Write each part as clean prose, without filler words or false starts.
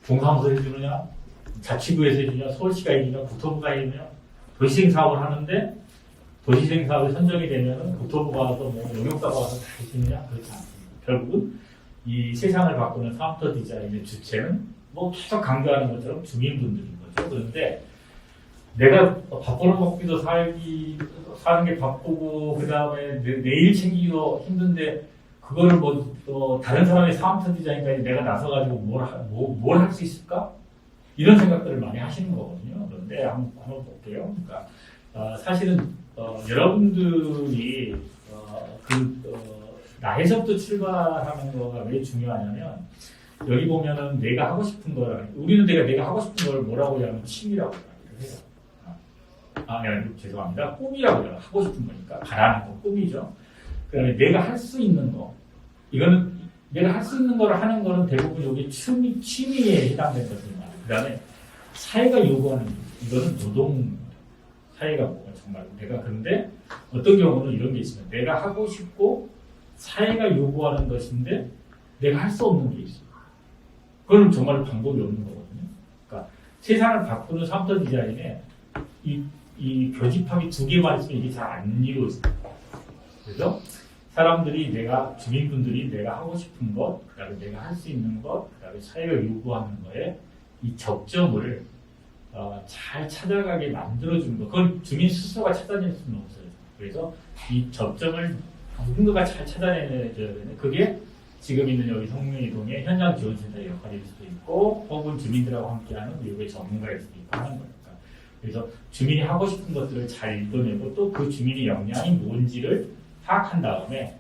동사무소 해주느냐, 자치구에서 해주냐, 서울시가 해주냐, 국토부가 해주냐, 도시재생 사업을 하는데 도시재생 사업이 선정이 되면은 국토부가 와서 뭐 용역사가 와서 다 해주느냐, 그렇지 않습니다. 결국은 이 세상을 바꾸는 사업터 디자인의 주체는 뭐 계속 강조하는 것처럼 주민분들인 거죠. 그런데 내가 밥벌어 먹기도 사는 게 바쁘고 그 다음에 내일 챙기기도 힘든데 그거를 다른 사람의 사업터 디자인까지 내가 나서가지고 뭘 할 수 있을까? 이런 생각들을 많이 하시는 거거든요. 그런데 한번 볼게요. 그러니까 사실은 여러분들이 나에서부터 출발하는 거가 왜 중요하냐면 여기 보면은 내가 하고 싶은 걸 우리는 내가 하고 싶은 걸 뭐라고 하냐면 취미라고 해요. 죄송합니다. 꿈이라고 해요. 하고 싶은 거니까 바라는 거 꿈이죠. 그다음에 내가 할 수 있는 거 이거는 내가 할 수 있는 걸 하는 거는 대부분 여기 취미에 해당된 것입니다. 그다음에 사회가 요구하는 이거는 노동 사회가 뭐가 정말 내가 근데 어떤 경우는 이런 게 있습니다. 내가 하고 싶고 사회가 요구하는 것인데 내가 할 수 없는 게 있어요. 그건 정말 방법이 없는 거거든요. 그러니까 세상을 바꾸는 사업터 디자인에 이 교집합이 두 개만 있으면 이게 잘 안 이루어집니다. 그래서 사람들이 주민분들이 내가 하고 싶은 것, 그 다음에 내가 할 수 있는 것, 그 다음에 사회가 요구하는 거에 이 접점을 잘 찾아가게 만들어주는 것. 그건 주민 스스로가 찾아낼 수는 없어요. 그래서 이 접점을 누군가가 잘 찾아내줘야 되는 그게 지금 있는 여기 성명이동의 현장 지원센터의 역할일 수도 있고 혹은 주민들하고 함께하는 미국의 전문가일 수도 있고 하는 거니까. 그래서 주민이 하고 싶은 것들을 잘 읽어내고 또 그 주민의 역량이 뭔지를 파악한 다음에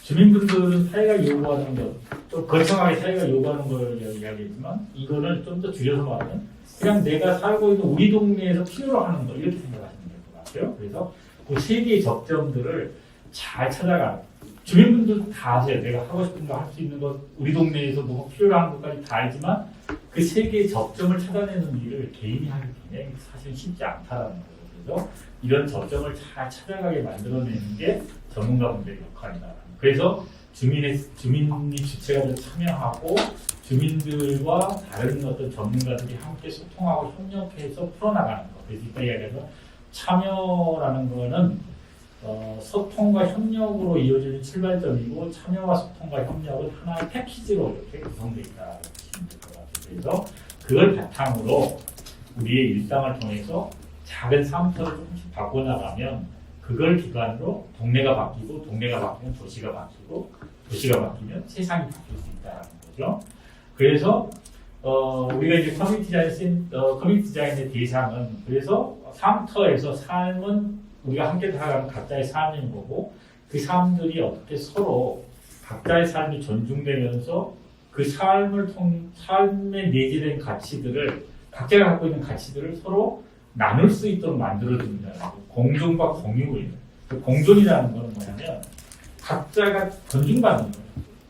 주민분들은 사회가 요구하는 것, 또 거창하게 사회가 요구하는 걸 이야기했지만 이거는 좀 더 줄여서 말하면 그냥 내가 살고 있는 우리 동네에서 필요로 하는 거 이렇게 생각하시면 될 것 같아요. 그래서 그 세 개의 접점들을 잘 찾아가 주민분들도 다 아세요. 내가 하고 싶은 거 할 수 있는 것 우리 동네에서 뭐가 필요로 하는 것까지 다 알지만 그 세 개의 접점을 찾아내는 일을 개인이 하기 굉장히 사실 쉽지 않다라는 거죠. 그래서 이런 접점을 잘 찾아가게 만들어내는 게 전문가분들의 역할이다. 그래서 주민이 주체가 더 참여하고 주민들과 다른 어떤 전문가들이 함께 소통하고 협력해서 풀어나가는 거. 그래서 이따 이야기해서 참여라는 거는 소통과 협력으로 이루어지는 출발점이고 참여와 소통과 협력은 하나의 패키지로 이렇게 구성되어 있다고 보시면 될 것 같아요. 그래서 그걸 바탕으로 우리의 일상을 통해서 작은 사업터를 조금씩 바꿔나가면 그걸 기반으로 동네가 바뀌고 동네가 바뀌면 도시가 바뀌고 도시가 바뀌면 세상이 바뀔 수 있다는 거죠. 그래서 우리가 이제 커뮤니티 디자인의 대상은 그래서 사업터에서 삶은 우리가 함께 살아가는 각자의 삶인 거고 그 사람들이 어떻게 서로 각자의 삶이 존중되면서 그 삶에 내재된 가치들을 각자가 갖고 있는 가치들을 서로 나눌 수 있도록 만들어줍니다. 공존과 공유예요. 그 공존이라는 건 뭐냐면 각자가 존중받는 거예요.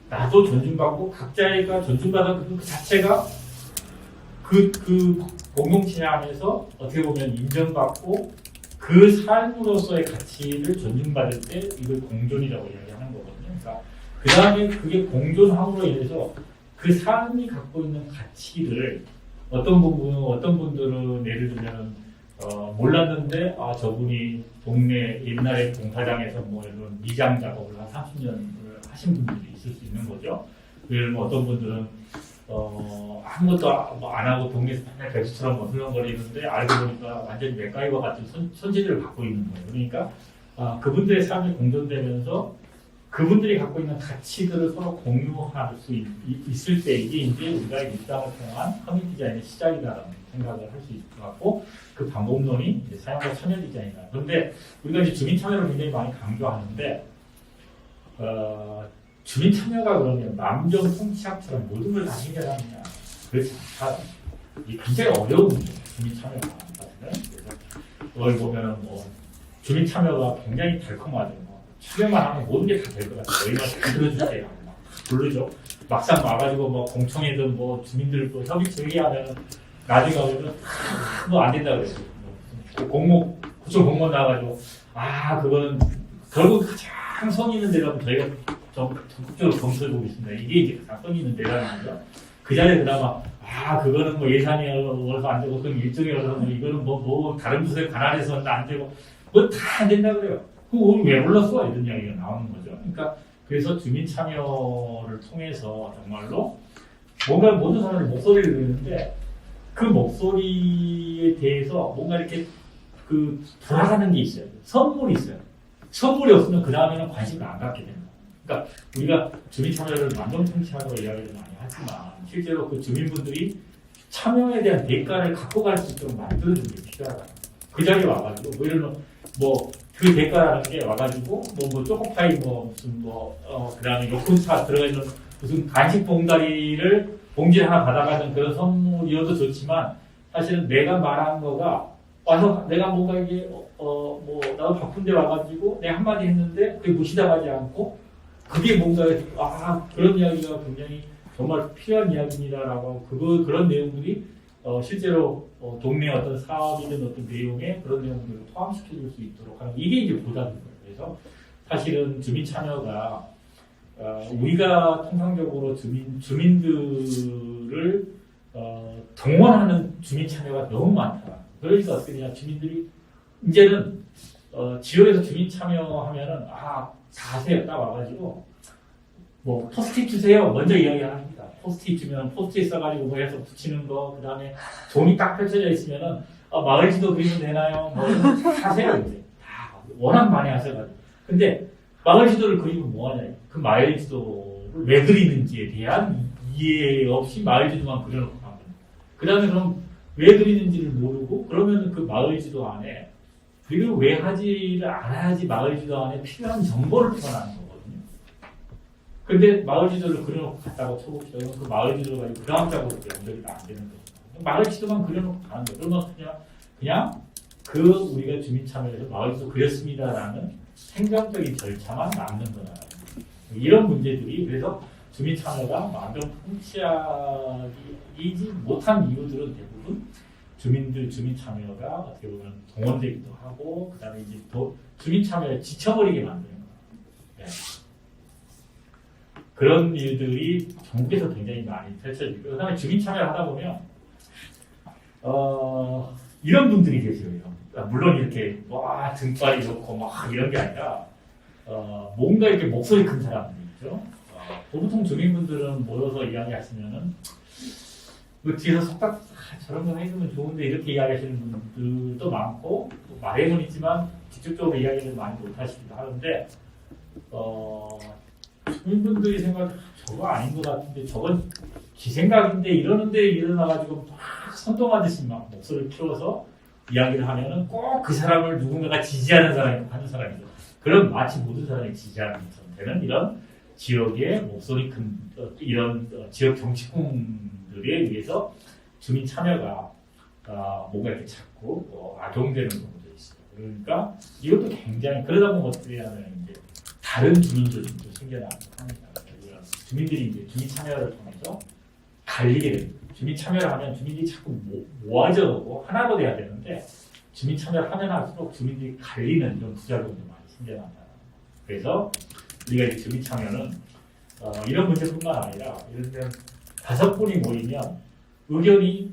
나도 존중받고 각자가 존중받는 그 자체가 그 공동체 안에서 어떻게 보면 인정받고 그 삶으로서의 가치를 존중받을 때 이걸 공존이라고 이야기하는 거거든요. 그러니까 그 다음에 그게 공존함으로 인해서 그 삶이 갖고 있는 가치를 어떤 분들은 예를 들면 몰랐는데 저분이 동네 옛날에 공사장에서 뭐 이런 미장 작업을 한 30년을 하신 분들이 있을 수 있는 거죠. 예를 들면 어떤 분들은 아무것도 안 하고 동네에서 맨날 백수처럼 흘렁거리는데 알고 보니까 완전히 맥가이버 같은 손재주를 갖고 있는 거예요. 그러니까 그분들의 삶이 공존되면서 그분들이 갖고 있는 가치들을 서로 공유할 수 있을 때 이게 이제 우리가 일상을 통한 커뮤니티 디자인의 시작이다라는 생각을 할 수 있을 것 같고 그 방법론이 이제 사용자 참여 디자인이다. 그런데 우리가 이제 주민 참여를 굉장히 많이 강조하는데 주민 참여가 그러면 만병통치약처럼 모든 걸 다 해결하느냐 그렇지 않다. 이게 굉장히 어려운 문제예요. 주민 참여가 사실은. 그래서 여기 보면은 뭐 주민 참여가 굉장히 달콤하죠. 참여만 하면 모든 게 다 될 것 같아요. 저희가 다 들어줄게요. 막 부르죠. 막상 와가지고 뭐 공청회든 뭐 주민들 또 협의 제기하면 나중에 가면 뭐 안 된다 그래요. 구청 공무원 나와가지고 그거는 결국 가장 성의 있는 데라면 저희가 적극적으로 검토해보고 있습니다. 이게 이제 가장 성의 있는 데라는 거죠. 그 자리에 그나마 그거는 뭐 예산이 어려서 안 되고, 그건 일정이 어려서, 이거는 다른 부서에 관할해서는 안 되고, 뭐 다 안 된다 그래요. 그거 왜 불렀어? 이런 이야기가 나오는 거죠. 그러니까, 그래서 주민 참여를 통해서 정말로 뭔가 모든 사람이 목소리를 내는데, 그 목소리에 대해서 뭔가 이렇게 돌아가는 게 있어요. 선물이 있어요. 선물이 없으면 그 다음에는 관심을 안 갖게 됩니다. 그러니까 우리가 주민 참여를 만병통치하고 이야기를 많이 하지만 실제로 그 주민분들이 참여에 대한 대가를 갖고 갈 수 있도록 만들어주는 게 필요하다. 그 자리에 와가지고 그 대가라는 게 와가지고 초코파이 무슨 그다음에 요콘차 들어가 있는 무슨 간식 봉지 하나 받아가는 그런 선물이어도 좋지만 사실은 내가 말한 거가 와서 내가 뭔가 이게 나도 바쁜데 와가지고 내가 한마디 했는데 그게 무시당하지 않고 그게 뭔가 그런 이야기가 굉장히 정말 필요한 이야기입니다라고 그런 내용들이 실제로 동네 어떤 사업이든 어떤 내용에 그런 내용들을 포함시켜줄 수 있도록 하는 이게 이제 보답인 거예요. 그래서 사실은 주민 참여가 우리가 통상적으로 주민들을 동원하는 주민 참여가 너무 많다. 그러니까 어떻게 되냐 주민들이 이제는 지역에서 주민 참여하면은 다 하세요. 딱 와가지고 포스트잇 주세요. 먼저 이야기합니다. 포스트잇 주면 포스트잇 써가지고 해서 붙이는 거, 그 다음에 종이 딱 펼쳐져 있으면은 마을 지도 그리면 되나요? 하세요 이제 다 워낙 많이 하셔가지고. 근데 마을 지도를 그리면 뭐하냐? 그 마을 지도를 왜 그리는지에 대한 이해 없이 마을 지도만 그려놓고 가는 거예요. 그 다음에 그럼 왜 그리는지를 모르고 그러면 그 마을 지도 안에 그리고 왜 하지를 않아야지 마을 지도 안에 필요한 정보를 풀어나는 거거든요. 근데 마을 지도를 그려놓고 갔다고 쳐봅시다. 그 마을 지도가 그다음작으로 연결이 안 되는 거예요. 마을 지도만 그려놓고 가는 거예요. 그러면 그냥 우리가 주민 참여해서 마을 지도 그렸습니다라는 행정적인 절차만 남는 거다. 이런 문제들이 그래서 주민 참여가 만병통치하지 못한 이유들은 대부분 주민 참여가 어떻게 보면 동원되기도 하고 그다음에 이제 주민 참여에 지쳐버리게 만드는 거예요. 네. 그런 일들이 전국에서 굉장히 많이 펼쳐지고 그다음에 주민 참여를 하다 보면 이런 분들이 계세요. 물론 이렇게 등발이 좋고 이런 게 아니라 뭔가 이렇게 목소리 큰 사람들이 있죠. 보통 주민분들은 모여서 이야기하시면은 뒤에서 속닥 저런 거 해주면 좋은데 이렇게 이야기하시는 분들도 많고 말해는 있지만 직접적으로 이야기를 많이 못하시기도 하는데 주민분들이 생각 저거 아닌 것 같은데 저건 지 생각인데 이러는데 일어나가지고 막 선동하듯이 막 목소리를 키워서 이야기를 하면은 꼭 그 사람을 누군가가 지지하는 사람이 하는 사람이죠. 그럼 마치 모든 사람이 지지하는 것처럼 되는 이런 지역의 목소리 큰 이런 지역 정치꾼들에 의해서 주민 참여가 뭔가 이렇게 자꾸 악용되는 경우도 있어요. 그러니까 이것도 굉장히 그러다 보면 어떻게 하면 이제 다른 주민조직도 생겨나고 합니다. 주민들이 이제 주민 참여를 통해서 갈리게 됩니다. 주민 참여를 하면 주민들이 자꾸 모아져고 하나로 돼야 되는데 주민 참여를 하면 할수록 주민들이 갈리는 이런 부작용도 많이 생겨난다. 그래서 우리가 이 주민 참여는 이런 문제뿐만 아니라 예를 들면 5분이 모이면 의견이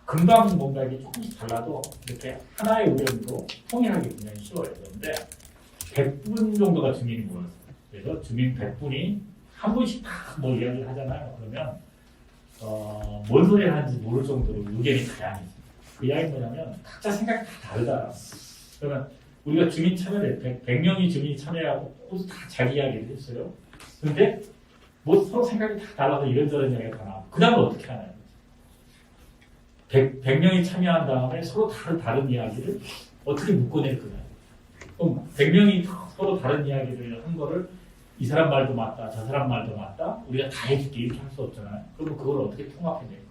금방 뭔가 이게 조금씩 달라도 이렇게 하나의 의견으로 통일하기 굉장히 쉬워요. 그런데 100분 정도가 주민이 모였어요. 그래서 주민 100분이 한 분씩 다 뭐 이야기를 하잖아요. 그러면 뭔 소리를 하는지 모를 정도로 의견이 다양해요. 그 이야기는 뭐냐면 각자 생각이 다 다르다. 그러면 우리가 주민 참여를 100명이 주민이 참여하고 모두 다 자기 이야기를 했어요. 근데 서로 생각이 다 달라서 이런저런 이야기가 다 나와요. 그 다음에 어떻게 하나요? 100명이 참여한 다음에 서로 다른 이야기를 어떻게 묶어낼 거냐. 그럼 100명이 서로 다른 이야기를 한 거를 이 사람 말도 맞다, 저 사람 말도 맞다, 우리가 다 해줄게 이렇게 할 수 없잖아요. 그러면 그걸 어떻게 통합해낼 거예요?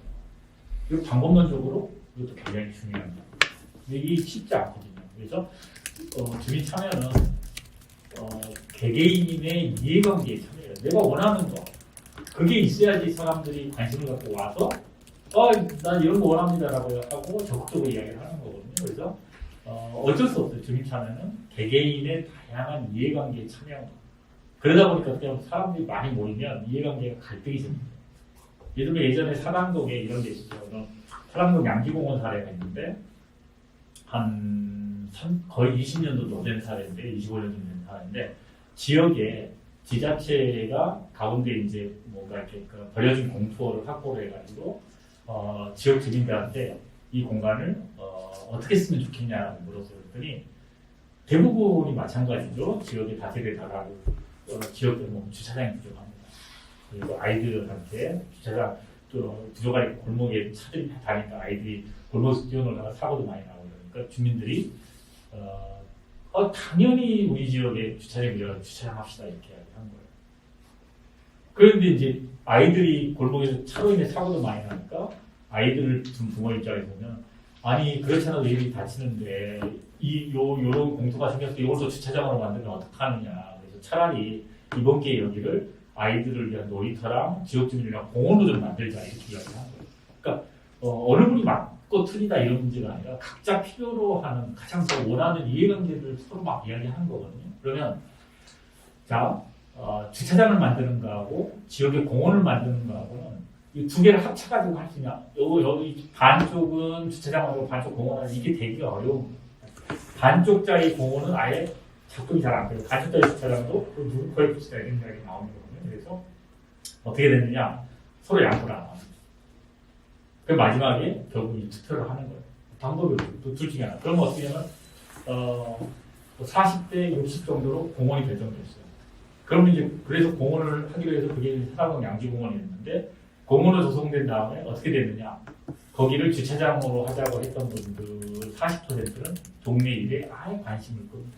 그리고 방법론적으로 이것도 굉장히 중요합니다. 근데 이게 쉽지 않거든요. 그래서 주민 참여는 개개인의 이해관계에 참여해요. 내가 원하는 거 그게 있어야지 사람들이 관심을 갖고 와서 난 이런 거 원합니다라고 하고 적극적으로 이야기를 하는 거거든요. 그래서 어쩔 수 없어요. 주민 참여는 개개인의 다양한 이해관계에 참여하는 거예요. 그러다 보니까 그냥 사람들이 많이 모이면 이해관계가 갈등이 생깁니다. 예를 들면 예전에 사당동에 이런 게 있었죠. 사당동 양지공원 사례가 있는데 거의 20년 정도 된 사례인데 25년 정도 된 사례인데 지역에 지자체가 가운데 이제 뭔가 이렇게 버려진 공터를 확보를 해가지고 지역 주민들한테 이 공간을 어떻게 쓰면 좋겠냐라고 물어서 그랬더니 대부분이 마찬가지죠. 지역에 다세대 다가고 지역에 뭐 주차장이 부족합니다. 그리고 아이들한테 주차장 부족하니까 골목에 차들이 다니까 아이들이 골목에서 뛰어놀다가 사고도 많이 나고 그러니까 주민들이 당연히 우리 지역에 주차장이 부족해서 주차장 합시다 이렇게 한 거예요. 그런데 이제 아이들이 골목에서 차로 인해 사고도 많이 나니까 아이들을 둔 부모 입장에서 보면 아니 그렇잖아도 애들이 다치는데 요런 공터가 생겨서 이걸로 주차장으로 만들면 어떡하느냐. 그래서 차라리 이번 기회에 여기를 아이들을 위한 놀이터랑 지역 주민이랑 공원으로 좀 만들자 이렇게 이야기를 한 거예요. 그러니까 어느 분이 맞고 틀리다 이런 문제가 아니라 각자 필요로 하는 가장 더 원하는 이해관계를 서로 막 이야기하는 거거든요. 그러면 자 주차장을 만드는 거하고 지역의 공원을 만드는 거하고는 이 두 개를 합쳐가지고 할 수 있냐? 여기 반쪽은 주차장하고 반쪽 공원하고 이게 되기가 어려운 거예요. 반쪽짜리 공원은 아예 작동이 잘 안 돼요. 반쪽짜리 주차장도 누구 거에 붙이다 이런 이야기 나오는 거거든요. 그래서 어떻게 됐느냐? 서로 양보를 안 합니다. 그 마지막에 결국 이 투표를 하는 거예요. 방법이 둘 중에 하나. 그러면 어떻게 하면 40대 60 정도로 공원이 결정됐어요. 그러면 이제 그래서 공원을 하기로 해서 그게 사당동 양지공원이었는데 공원으로 조성된 다음에 어떻게 됐느냐? 거기를 주차장으로 하자고 했던 분들 40%는 동네 일에 아예 관심을 끕니다.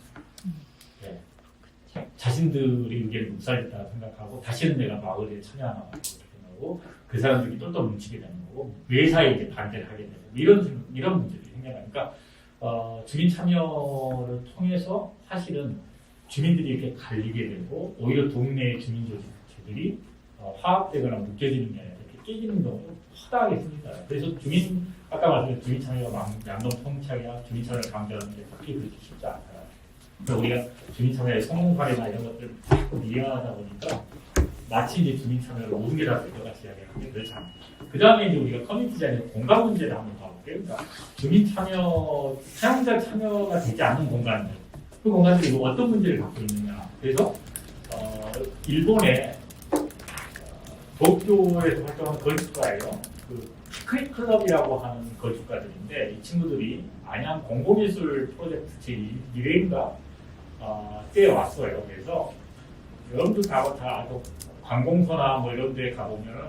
네. 자신들이 의견이 묵살했다고 생각하고 다시는 내가 마을에 참여하나 생각하고 그 사람들이 똘똘 뭉치게 되는 거고 매사에 이제 반대를 하게 되는 이런 문제들이 생겨나니까 주민 참여를 통해서 사실은 주민들이 이렇게 갈리게 되고 오히려 동네 주민 조직들이 화합되거나 묶여지는 게 아니라 이렇게 깨지는 경우가 허다하게 생깁니다. 그래서 아까 말씀드린 주민 참여가 양동 통치하기나 주민 참여를 강조하는 게 그렇게 쉽지 않아요. 그래서 우리가 주민 참여의 성공 사례나 이런 것들을 자꾸 이해하다 보니까 마치 이제 주민 참여를 모든 게 다 될 것 같이 이야기하는데 그렇지 않습니다. 그 다음에 이제 우리가 커뮤니티 디자인의 공간 문제를 한번 봐볼게요. 그러니까 주민 참여, 사용자 참여가 되지 않는 공간들, 그 공간들이 어떤 문제를 갖고 있느냐. 그래서 일본의 도쿄에서 활동하는 건축가예요. 그 피크닉 클럽이라고 하는 건축가들인데 이 친구들이 안양 공공예술 프로젝트 제1회인가 때에 왔어요. 그래서 여러분들 다 관공서나 뭐 이런 데 가보면은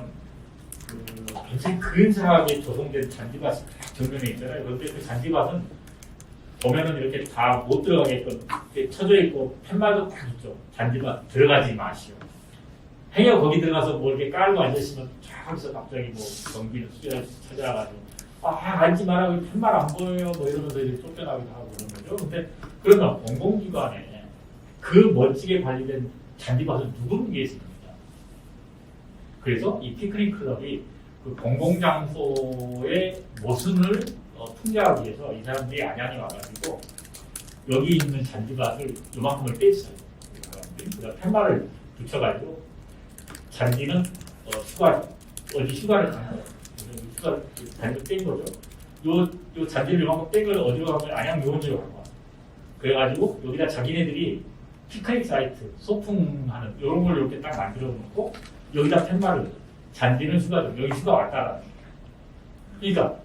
굉장히 근사하게 조성된 잔디밭이 딱 정면에 있잖아요. 그런데 그 잔디밭은 보면은 이렇게 다 못 들어가게끔 쳐져 있고 팻말도 딱 있죠. 잔디밭 들어가지 마시오. 행여 거기 들어가서 뭐 이렇게 깔고 앉으시면 저기서 갑자기 뭐 경비를 찾아가지고 앉지 마라, 팻말 안 보여요 뭐 이러면서 이제 쫓겨나기도 하고 그런 거죠. 근데 그러면 공공기관에 그 멋지게 관리된 잔디밭을 누구는 위해서입니다. 그래서 이 피크닉 클럽이 그 공공장소의 모순을 풍자하기 위해서 이 사람들이 안양에 와가지고 여기 있는 잔디밭을 요만큼을 뺐어요. 그다음 팻말을 붙여가지고 잔디는 어디 휴가를 가는 거예요. 휴가 잔디를 뺀 거죠. 요 잔디를 요만큼 뺀 걸 어디로 가면 안양 묘원지로 간 거야. 그래가지고 여기다 자기네들이 피크닉 사이트, 소풍하는 이런 걸 이렇게 딱 만들어 놓고 여기다 팻말을 잔디는 휴가죠. 여기 휴가 왔다라는 거예요. 그러니까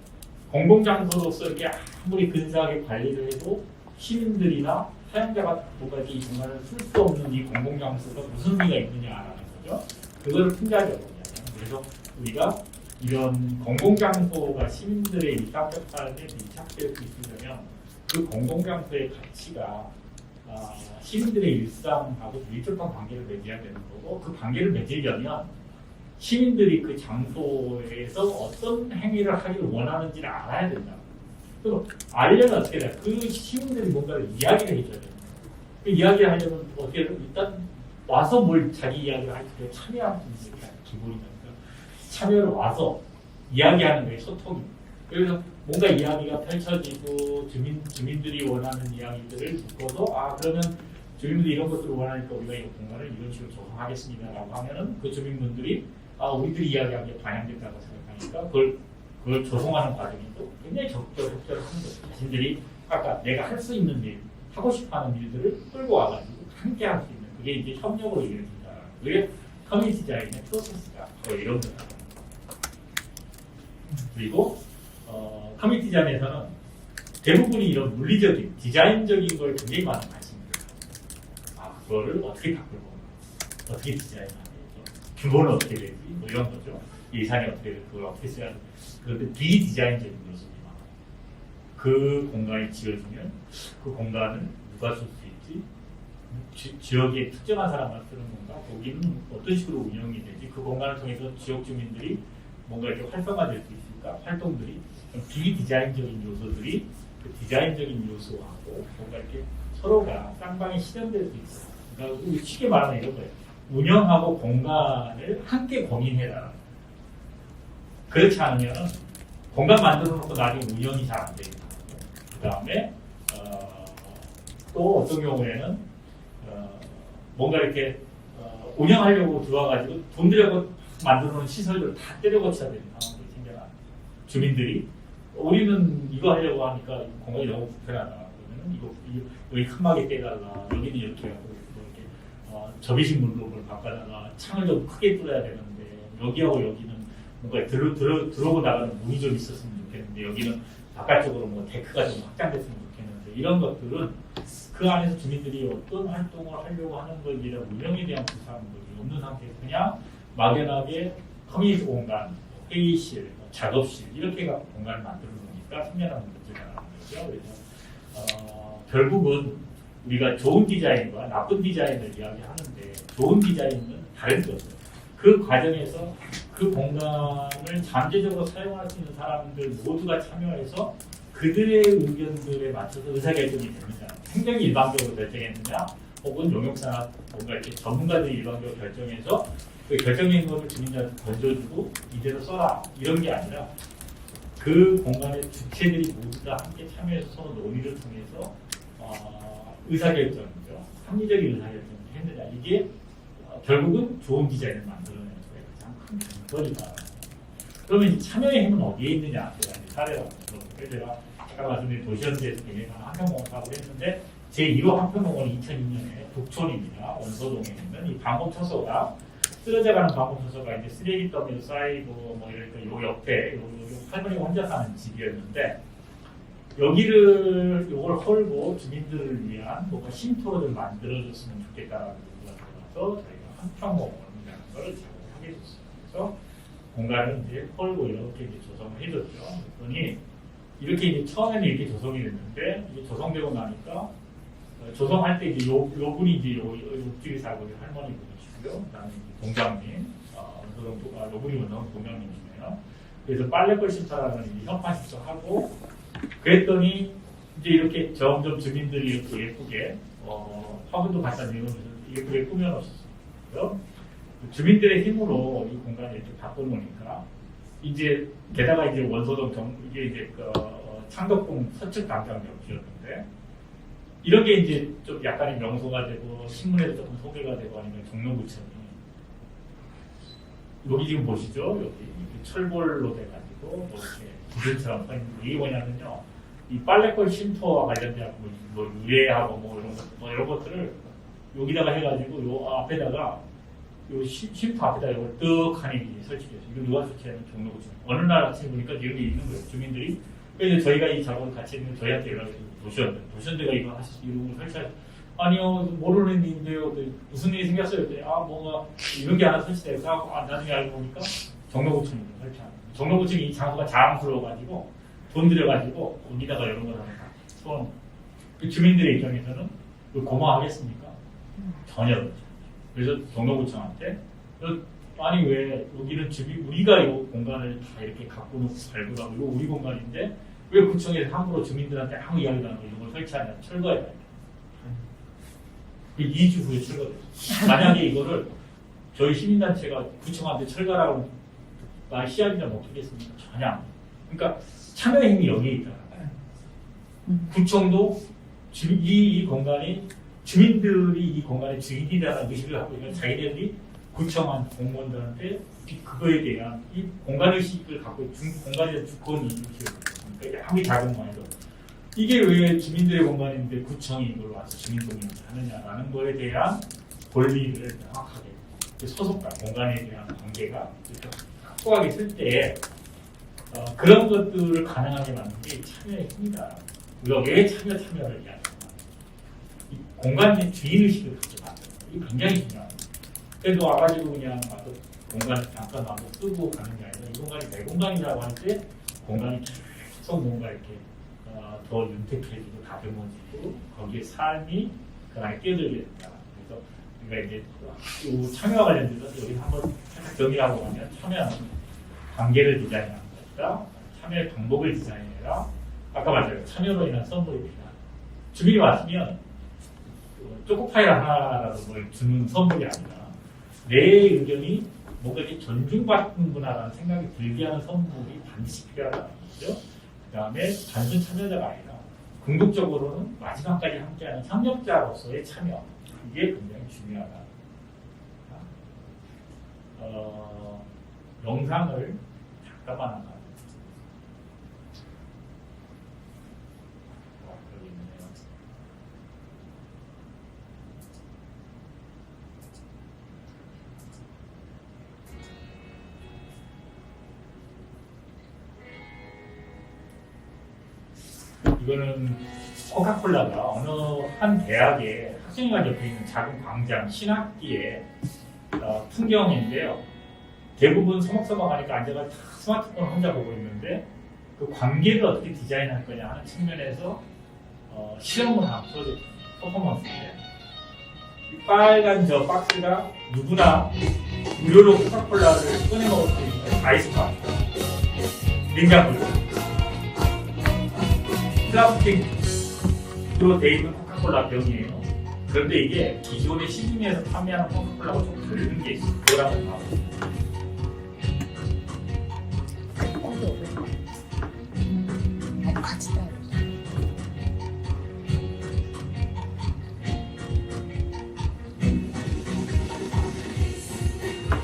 공공장소로서 이렇게 아무리 근사하게 관리를 해도 시민들이나 사용자가 뭔가 이 공간을 쓸 수 없는 이 공공장소가 무슨 의미가 있느냐라는 거죠. 그거를 풍자하려고 이야기하는. 그래서 우리가 이런 공공장소가 시민들의 일상적 삶에 밀착될 수 있으려면 그 공공장소의 가치가 시민들의 일상하고 밀접한 관계를 맺어야 되는 거고 그 관계를 맺으려면 시민들이 그 장소에서 어떤 행위를 하기를 원하는지를 알아야 된다. 그리고 알려면 어떻게 돼요? 그 시민들이 뭔가를 이야기를 해줘야 돼요. 그 이야기를 하려면 어떻게 해요? 일단 와서 뭘 자기 이야기를 할 때 참여하는 게 기본이니까 참여를 와서 이야기하는 게 소통이. 그래서 뭔가 이야기가 펼쳐지고 주민들이 원하는 이야기들을 듣고서 그러면 주민들이 이런 것들을 원하니까 우리가 이 공간을 이런 식으로 조성하겠습니다라고 하면은 그 주민분들이 우리들이 이야기한 게 반영됐다고 생각하니까 그걸 조성하는 과정이 또 굉장히 적절한 거죠. 자신들이 아까 내가 할 수 있는 일, 하고 싶어하는 일들을 끌고 와가지고 함께 할 수 있는 그게 이제 협력으로 이루어진다. 그게 커뮤니티 디자인의 프로세스가 이런 거다. 그리고 커뮤니티 디자인에서는 대부분이 이런 물리적인 디자인적인 걸 굉장히 많은 관심이 있어요. 그거를 어떻게 바꿀 건가, 어떻게 디자인하냐, 규모는 어떻게 되지, 뭐 이런 거죠. 예산이 어떻게 되고 그걸 어떻게 써야 하는지. 그런데 비디자인적인 요소들이 많아요. 그 공간이 지어지면 그 공간은 누가 쓸 수 있지? 지역의 특정한 사람만 쓰는 건가? 거기는 어떤 식으로 운영이 되지? 그 공간을 통해서 지역 주민들이 뭔가 이렇게 활성화될 수 있을까? 활동들이 비디자인적인 요소들이 그 디자인적인 요소하고 뭔가 이렇게 서로가 쌍방에 실현될 수 있어. 그러니까 쉽게 말하면 이런 거예요. 운영하고 공간을 함께 고민해라. 그렇지 않으면 공간 만들어 놓고 나중에 운영이 잘 안 되겠다. 그 다음에 또 어떤 경우에는 뭔가 이렇게 운영하려고 들어와가지고 돈 들여고 만들어 놓은 시설들을 다 때려 고쳐야 되는 상황들이 생겨나. 주민들이 우리는 이거 하려고 하니까 공간이 너무 불편하다. 그러면 이거 여기 큼하게 떼달라. 여기는 이렇게 하고 이렇게 접이식물로 뭘 바꿔달라. 창을 좀 크게 뚫어야 되는데 여기하고 여기는 뭔가 들어오고 나가는 문이 좀 있었으면 좋겠는데 여기는 바깥쪽으로 뭐 데크가 좀 확장됐으면 좋겠는데 이런 것들은 그 안에서 주민들이 어떤 활동을 하려고 하는 건지랑 운영에 대한 구상이 없는 상태에서 그냥 막연하게 커뮤니티 공간, 회의실, 작업실 이렇게 공간을 만들어 놓으니까 생겨나는 문제가 나는 거죠. 그래서 결국은 우리가 좋은 디자인과 나쁜 디자인을 이야기하는데 좋은 디자인은 다른 거죠. 그 과정에서 그 공간을 잠재적으로 사용할 수 있는 사람들 모두가 참여해서 그들의 의견들에 맞춰서 의사결정이 됩니다. 행정이 일방적으로 결정했느냐 혹은 용역사나 뭔가 이렇게 전문가들이 일방적으로 결정해서 그 결정된 것을 주민들한테 던져주고 이대로 써라 이런 게 아니라 그 공간의 주체들이 모두 다 함께 참여해서 서로 논의를 통해서 의사결정이죠. 합리적인 의사결정을 했느냐 이게 결국은 좋은 디자인을 만들어내는 거에 가장 큰 근거리다. 그러면 이 참여의 힘은 어디에 있느냐 제가 사례를 들어볼게요. 제가 아까 말씀드린 도시연대에서 굉장히 많은 한평공원 사업을 했는데 제1호 한평공원은 2002년에 북촌입니다. 원서동에 있는 이 방범초소가 쓰러져가는 방범초소가 이제 쓰레기 더미로 쌓이고 뭐 이러니까 요 옆에 요 할머니가 혼자 사는 집이었는데 여기를 요걸 헐고 주민들을 위한 뭔가 쉼터를 좀 만들어줬으면 좋겠다라는 요구가 들어가서 저희가 한평공원이라는 걸 작업하게 됐어요. 그래서 공간을 이제 헐고 이렇게 이제 조성을 해줬죠. 그랬더니 이렇게 이제 처음에는 이렇게 조성이 됐는데 이게 조성되고 나니까 조성할 때 이제 요 분이 이제 옆집에 살고 있는 할머니 분이시고요. 그다음에 동장님, 요 분이 원하는 동장님이시네요. 그래서 빨래벌 심사라는 현판 신청하고 그랬더니 이제 이렇게 점점 주민들이 이렇게 예쁘게 화분도 갖다 내놓으면서 예쁘게 꾸며놓으셨어요. 주민들의 힘으로 이 공간을 이렇게 바꿔놓으니까 이제 게다가 이제 원서동 이게 이제 창덕궁 서측 담장역이었는데 이런 게 이제 좀 약간의 명소가 되고 신문에도 조금 소개가 되고 아니면 종로구청이 여기 지금 보시죠. 여기 철골로 돼가지고 뭐 이렇게 구슬처럼 서 있는 이게 뭐냐면요. 이 빨래골 쉼터와 관련된 뭐 유래하고 뭐 이런 것들을 여기다가 해가지고 요 앞에다가 요 쉼터 앞에다 이걸 떡하니 설치해서 이거 누가 설치하는 종로구청. 어느 날 아침에 보니까 여기 있는 거예요. 주민들이. 그래서 저희가 이 작업을 같이 했는데 저희한테 연락이 도시연대가 이거 이런 걸 설치하죠. 아니요 모르는 일인데요. 무슨 일이 생겼어요. 그랬더니 뭔가 이런 게 하나 설치돼서 나중에 알고 보니까 종로구청이 설치하는 거예요. 종로구청이 이 장소가 자랑스러워가지고 돈 들여가지고 여기다가 이런 걸 하는 거예요. 그 주민들의 입장에서는 고마워하겠습니까? 전혀 그렇죠. 그래서 종로구청한테 아니 왜 여기는 우리가 이 공간을 다 이렇게 갖고 놓고 발굴하고 이거 우리 공간인데 왜 구청에서 함부로 주민들한테 아무 이야기도 안 하고 이런 걸 설치하냐 철거해야 돼. 2주 후에 철거됐어. 만약에 이거를 저희 시민단체가 구청한테 철거라고 말 시합이나 못하겠습니까? 전혀 안 돼. 그러니까 참여의 힘이 여기에 있다. 구청도 이 공간이 주민들이 이 공간의 주인이라는 의식을 갖고 있는 자기들이 구청한 공무원들한테 그거에 대한 이 공간의식을 갖고 공간의 주권이 그러니까 아무리 작은 거에도 이게 왜 주민들의 공간인데 구청이 이걸 와서 주민동의를 하느냐라는 거에 대한 권리를 명확하게 소속감, 공간에 대한 관계가 확고하게 쓸 때 그런 것들을 가능하게 만든 게 참여의 힘이다. 우리가 왜 참여를 이야기하냐. 이 공간의 주인의식을 갖게 만드는 거. 이게 굉장히 중요합니다. 그래도 와가지고 그냥 와서 공간을 잠깐 와서 쓰고 가는 게 아니라 이 공간이 내 공간이라고 할 때 공간이 계속 뭔가 이렇게 더 윤택해지고 다듬어지고 거기에 삶이 그 안에 끼어들게 된다. 그래서 우리가 이제 이 참여와 관련돼서 여기 한번 살짝 정리하고 가면 참여는 관계를 디자인하는 것이다. 참여의 방법을 디자인해라. 아까 말했죠. 참여로 인한 선물입니다. 주민이 왔으면 초코파이 하나라도 뭘 주는 선물이 아니라 내 의견이 뭔가 이렇게 존중받는구나라는 생각이 들게 하는 선물이 반드시 필요하다는 거죠. 그 다음에 단순 참여자가 아니라 궁극적으로는 마지막까지 함께하는 협력자로서의 참여. 이게 굉장히 중요하다. 영상을 잠깐만 한번 여기 있네요. 이거는 코카콜라가 어느 한 대학에 학생회관 옆에 있는 작은 광장 신학기의 풍경인데요. 대부분 서먹서먹하니까 앉아가 스마트폰 혼자 보고 있는데 그 관계를 어떻게 디자인할 거냐 하는 측면에서 실험을 한 프로젝트 퍼포먼스인데 이 빨간 저 박스가 누구나 무료로 코카콜라를 꺼내 먹을 수 있는 아이스바 냉장고죠. 플라스틱으로 되어 있는 코카콜라 병이에요. 그런데 이게 기존의 시중에서 판매하는 코카콜라가 좀 다른 게 있어요. 그거랑은 다르고. 같이 따요.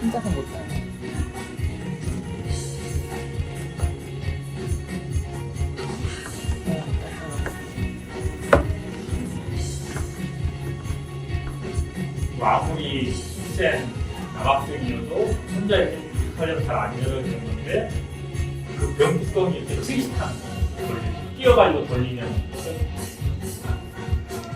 혼자서 못 따요. 아무리 센 남학생이어도 혼자 이렇게 하려면 잘 안 열어지는데 그 병뚜껑이 이렇게 트위스트한 끼어가지고 돌리면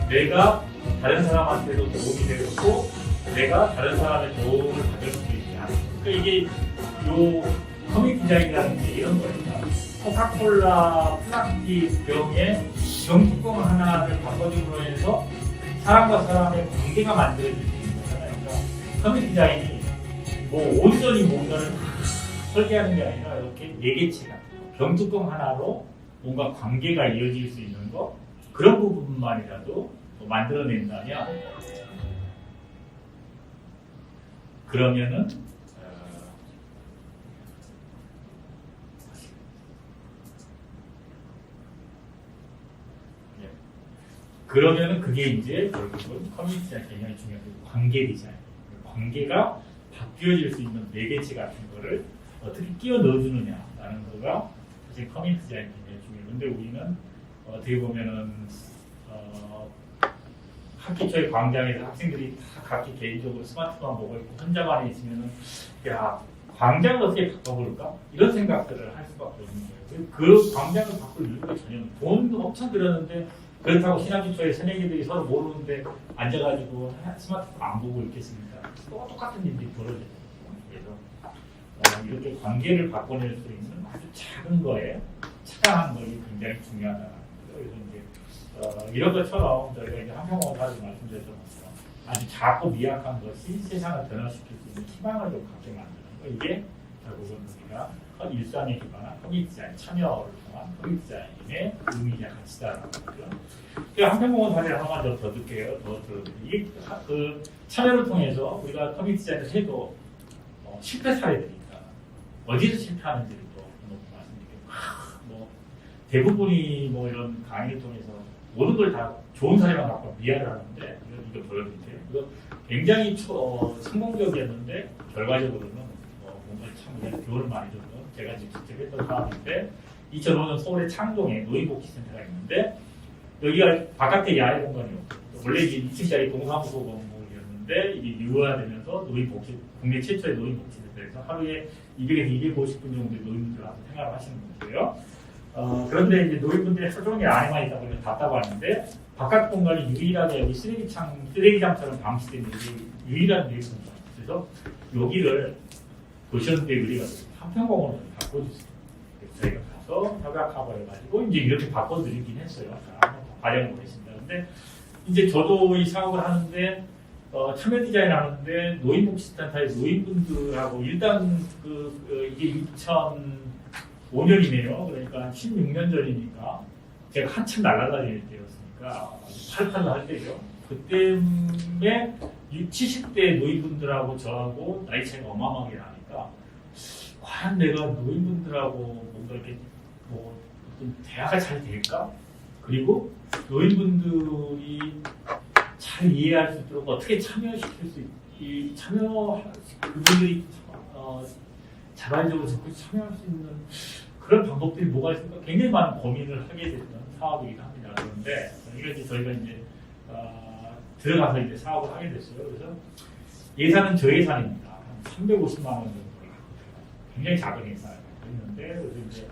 내가 다른 사람한테도 도움이 되고 내가 다른 사람의 도움을 받을 수도 있지 않아요. 그러니까 이게 요 커뮤니티 디자인이라는 게 이런 거니까 코카콜라 플라스틱 병에 병뚜껑 하나를 바꿔줌으로 해서 사람과 사람의 관계가 만들어질 수 있는 거잖아요. 그러니까 커뮤니티 디자인이 뭐 온전히 뭔가를 설계하는 게 아니라 이렇게 예계치가 병뚜껑 하나로 뭔가 관계가 이어질 수 있는 거 그런 부분만이라도 만들어낸다면 그러면은 그러면은 그게 이제 결국은 커뮤니티 디자인 굉장히 중요한 관계 디자인. 관계가 바뀌어질 수 있는 매개체 같은 거를 어떻게 끼워 넣어주느냐라는 거가 사실 커뮤니티 디자인 굉장히 중요해요. 근데 우리는 어떻게 보면은 학기 초에 광장에서 학생들이 다 각기 개인적으로 스마트폰 보고 있고 혼자만 있으면은 야 광장을 어떻게 바꿔볼까? 이런 생각들을 할 수밖에 없는 거예요. 그 광장을 바꿀 이유가 전혀 돈도 엄청 들었는데 그렇다고 신학기 초에 새내기들이 서로 모르는데 앉아가지고 스마트폰 안 보고 있겠습니까? 또 똑같은 일이 벌어져요. 그래서 이렇게 관계를 바꿔낼 수 있는 아주 작은 거에 착안한 것이 굉장히 중요하다. 그래서 이제 이런 것처럼 저희가 이제 한평원까지 말씀드렸던 것처럼 아주 작고 미약한 것이 세상을 변화시킬 수 있는 희망을 좀 갖게 만드는 거. 이게 결국은 우리가 일상에 기반한 커뮤니티 디자인, 참여를 통한 커뮤니티 디자인의 의미냐 가치다라는 거죠. 한평공원 사례를 하나만 더 듣게요. 더 들어드리기. 그 참여를 통해서 우리가 커뮤니티 디자인을 해도 실패 사례들이 있다. 어디서 실패하는지를 또 말씀드릴게요. 뭐 대부분이 뭐 이런 강의를 통해서 모든 걸 다 좋은 사례만 갖고 미화를 하는데 이거 보여드릴게요. 이거 굉장히 성공적이었는데 결과적으로는 뭔가 참 교훈을 많이 줬던 제가 직접 했던 사업인데 2005년 서울의 창동에 노인복지센터가 있는데 여기가 바깥에 야외 공간이었고 원래 이제 2층짜리 동사무소 건물이었는데 이게 유화되면서 국내 최초의 노인복지센터에서 하루에 200에서 250분 정도의 노인분들 와서 생활을 하시는 분이에요. 그런데 이제 노인분들이 하루 종일 안에만 있다 보니 답답하는데 바깥 공간이 유일하게 여기 쓰레기장처럼 방치된 유일한 노인공간. 그래서 여기를 보셨는데 우리가 한평공원으로 바꿔주세요. 그래서 저희가 가서 협약하고 해가지고 이제 이렇게 바꿔드리긴 했어요. 과정을 보냈습니다. 근데 이제 저도 이 사업을 하는데 참여 디자인 하는데 노인복지센터의 노인분들하고 일단 이게 2005년이네요. 그러니까 16년 전이니까 제가 한참 날아다닐 때였으니까 팔팔을 할 때죠. 그때에 60, 70대 노인분들하고 저하고 나이 차이가 어마어마하게 나니까 과연 내가 노인분들하고 뭔가 이렇게 어떤 대화가 잘 될까? 그리고 노인분들이 잘 이해할 수 있도록 어떻게 참여시킬 수 있지, 그분들이 자발적으로 적극 참여할 수 있는 그런 방법들이 뭐가 있을까 굉장히 많은 고민을 하게 됐던 사업이긴 합니다. 그런데 이것이 저희가 이제 들어가서 이제 사업을 하게 됐어요. 그래서 예산은 저예산입니다. 한 350만 원 정도를 굉장히 작은 예산을 했는데 그래서 이제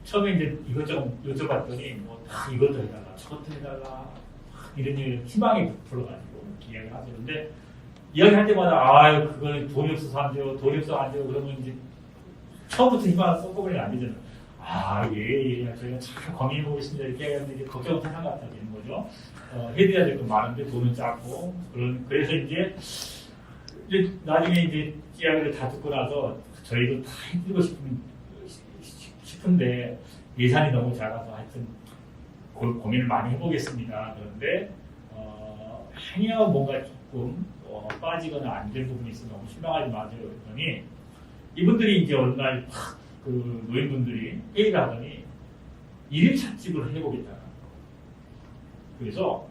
처음에 이제 이것저것 여쭤봤더니 뭐 다 이것도 해달라 저것도 해달라 이런 희망이 부풀어가지고 이야기를 하죠. 근데 이야기할 때마다 그거는 돈이 없어서 안 돼요. 돈이 없어서 안 돼요. 그러면 이제 처음부터 희망을 꺾어버리면 안 되잖아요. 예. 저희가 잘 고민해보겠습니다. 이렇게 하는데 이제 걱정은 세상 같아 되는 거죠. 해드려야 될 건 많은데 돈은 작고 그래서 이제 나중에 이제 이야기를 다 듣고 나서 저희도 다 해드리고 싶은데 예산이 너무 작아서 하여튼 고민을 많이 해보겠습니다. 그런데 행여 뭔가 조금 빠지거나 안 될 부분이 있어서 너무 실망하지 마세요. 그랬더니 이분들이 이제 어느 날 그 노인분들이 회의를 하더니 1일 찻집을 해보겠다는 그래서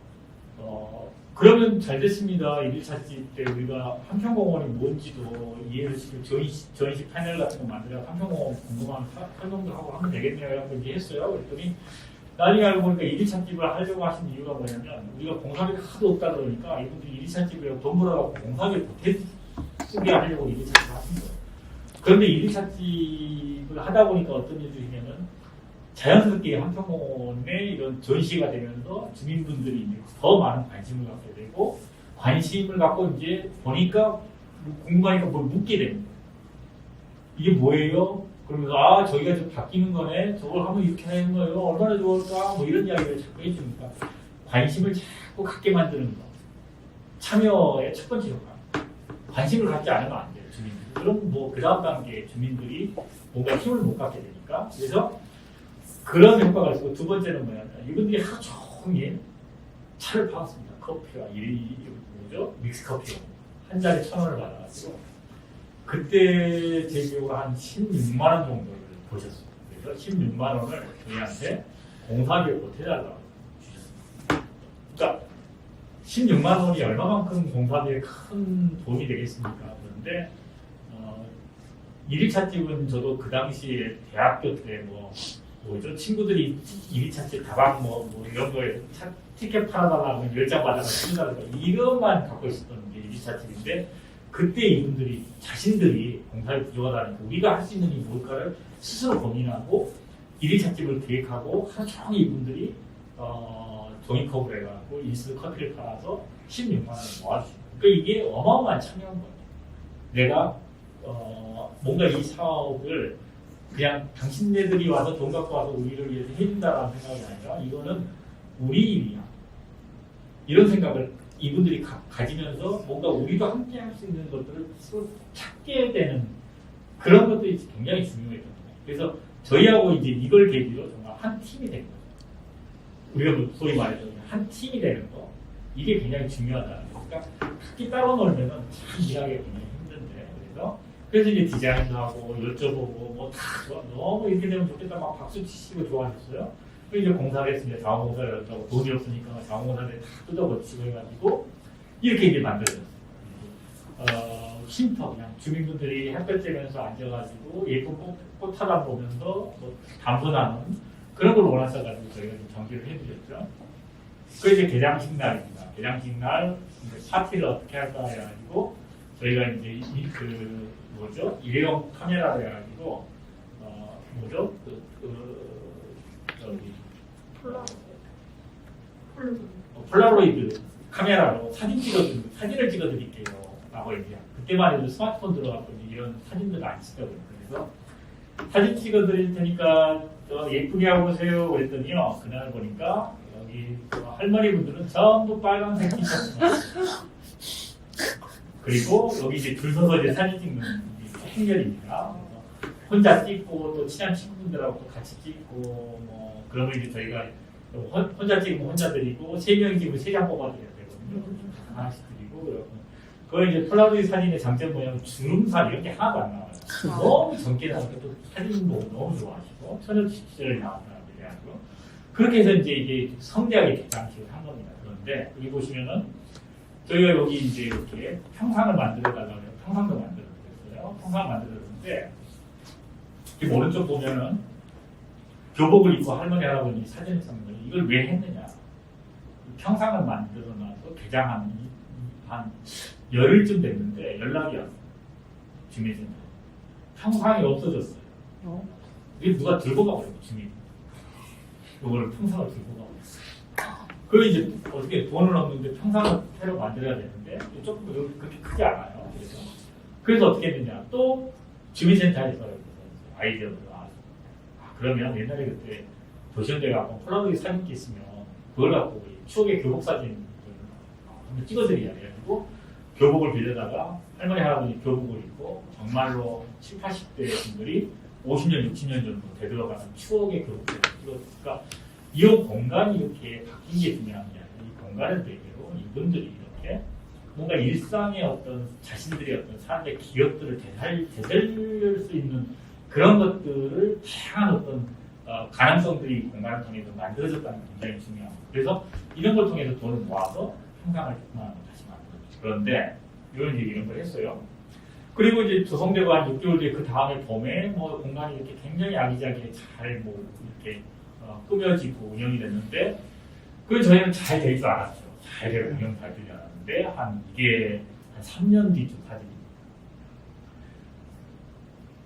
그러면 잘 됐습니다. 1일 찻집 때 우리가 한평공원이 뭔지도 이해를 시키고 전시 패널 같은 거 만들어 한평공원 궁금한 설명도 하고 하면 되겠네요. 라고 얘기했어요. 그랬더니 나중에 알고 보니까 1일 찻집을 하려고 하신 이유가 뭐냐면 우리가 공사비가 하도 없다 그러니까 이분들이 1일 찻집을 돈 벌어갖고 공사비를 쓰게 하려고 1일 찻집을 하신 거예요. 그런데 1일 찻집을 하다 보니까 어떤 일이 생기냐면 자연스럽게 한평공원에 이런 전시가 되면서 주민분들이 이제 더 많은 관심을 갖게 되고 관심을 갖고 이제 보니까 궁금하니까 뭘 묻게 되는 거예요. 이게 뭐예요? 그러면서 저희가 좀 바뀌는 거네. 저걸 하면 이렇게 하는 거예요. 얼마나 좋을까? 뭐 이런 이야기를 자꾸 해주니까 관심을 자꾸 갖게 만드는 거. 참여의 첫 번째 효과. 관심을 갖지 않으면 안 돼요. 주민들. 그럼 뭐 그 다음 단계의 주민들이 뭔가 힘을 못 갖게 되니까. 그래서 그런 효과가 있고 두 번째는 뭐냐면 이분들이 하루 종일 차를 팔았습니다. 커피와 뭐죠? 믹스 커피 한 잔에 1,000원을 받아가지고 그때 제 기호가 한 16만 원 정도를 보셨습니다. 그래서 16만 원을 저희한테 공사비에 보태달라고 주셨습니다. 그러니까 16만 원이 얼마만큼 공사비에 큰 도움이 되겠습니까? 그런데 1일 찻집은 저도 그 당시에 대학교 때 뭐죠? 친구들이 1일 찻집 다방 뭐 이런 거에 티켓 팔아달라고 10장 받아서 쓴다든가 이것만 갖고 있었던 게 1일 찻집인데 그때 이분들이 자신들이 공사에 부족하다니까 우리가 할 수 있는 게 뭘까를 스스로 고민하고 1일 찻집을 계획하고 하루 종일 이분들이 종이컵을 해가지고 인스턴트 커피를 팔아서 16만 원을 모아주시는 거예요. 그러니까 이게 어마어마한 참여한 거예요. 내가 뭔가 이 사업을 그냥 당신네들이 와서 돈 갖고 와서 우리를 위해서 해준다라는 생각이 아니라 이거는 우리 일이야. 이런 생각을 이분들이 가지면서 뭔가 우리도 함께 할 수 있는 것들을 서로 찾게 되는 그런 것들이 굉장히 중요했던 거예요. 그래서 저희하고 이제 이걸 계기로 정말 한 팀이 된 거죠. 우리가 소위 말해서 한 팀이 되는 거 이게 굉장히 중요하다는 거. 그러니까 각기 따로 놀면은 참 일하기가 굉장히 힘든데 그래서 이제 디자인도 하고 여쭤보고 뭐 다 너무 이렇게 되면 좋겠다 막 박수 치시고 좋아하셨어요. 그리고 이제 공사를 했으니까 자원공사를 한다고 돈이 없으니까 자원공사를 다 뜯어고치고 해가지고 이렇게 이제 만들어졌어요. 쉼터, 그냥 주민분들이 햇볕 쬐면서 앉아가지고 예쁜 꽃 하다 보면서 뭐 담보나는 그런 걸 원하셔가지고 저희가 좀 정비를 해드렸죠. 그 이제 개장식 날입니다. 개장식 날 파티를 어떻게 할까 해가지고 저희가 이제 뭐죠? 일회용 카메라를 해가지고 뭐죠? 저기 폴라로이드 카메라로 사진을 찍어드릴게요. 라고 얘기해요. 그때만 해도 스마트폰 들어가고 이런 사진들 안 찍거든요. 그래서 사진 찍어드릴 테니까 예쁘게 하고 오세요. 그랬더니요. 그날 보니까 여기 할머니 분들은 전부 빨간색 티셔츠. 그리고 여기 이제 줄 서서 이제 사진 찍는 행렬입니다. 혼자 찍고 또 친한 친구분들하고 또 같이 찍고 뭐 그러면 이제 저희가 혼자 찍으면 혼자 드리고 3명이 찍으면 3장 뽑아드려야 되거든요. 하나씩 드리고 그러고 그걸 이제 폴라로이드 사진의 장점 뭐냐면 주름살 이런 게 하나도 안 나와요. 너무 젊게 나오니까 또 사진 너무 좋아하시고 천연 시절에 나온 사람들이 아니고 그렇게 해서 이제 이게 성대하게 개장식을 한 겁니다. 그런데 여기 보시면은 저희가 여기 이제 이렇게 평상을 만들어 달라고 해요. 평상도 만들어드렸어요. 평상을 만들었는데 지금 오른쪽 보면은 교복을 입고 할머니 할아버지 사진을 찍는 거예요. 이걸 왜 했느냐? 평상을 만들어 놔서 개장한 한 열흘쯤 됐는데 연락이 왔어요. 주민센터. 평상이 없어졌어요. 이게 누가 들고 가버려요, 주민. 이거를 평상을 들고 가버렸어요. 그 이제 어떻게 돈을 얻는데 평상을 새로 만들어야 되는데 조금 그렇게 크지 않아요. 그래서 어떻게 했느냐? 또 주민센터에서 아이디어를 그러면 옛날에 그때 도시원대가 한번 폴라로이드 사진기 있으면 그걸 갖고 추억의 교복 사진 한번 찍어드리자 해가지고 교복을 빌려다가 할머니 할아버지 교복을 입고 정말로 7, 80대 분들이 50년, 60년 정도 되돌아가는 추억의 교복을 찍었으니까 이 공간이 이렇게 바뀐 게 중요한 게 아니라 이 공간을 계기로 이분들이 이렇게 뭔가 일상의 어떤 자신들의 어떤 삶의 기억들을 되살릴 수 있는 그런 것들을 다양한 어떤 가능성들이 공간을 통해서 만들어졌다는 게 굉장히 중요합니다. 그래서 이런 걸 통해서 돈을 모아서 평상을 다시 만들었죠. 그런데 이런 걸 했어요. 그리고 이제 조성되고 한 6개월 뒤에 그 다음에 봄에 뭐 공간이 이렇게 굉장히 아기자기하게 잘 뭐 이렇게 꾸며지고 운영이 됐는데 그 저희는 잘 될 줄 알았죠. 잘 되고 운영 잘 되지 않았는데 이게 한 3년 뒤쯤 사진입니다.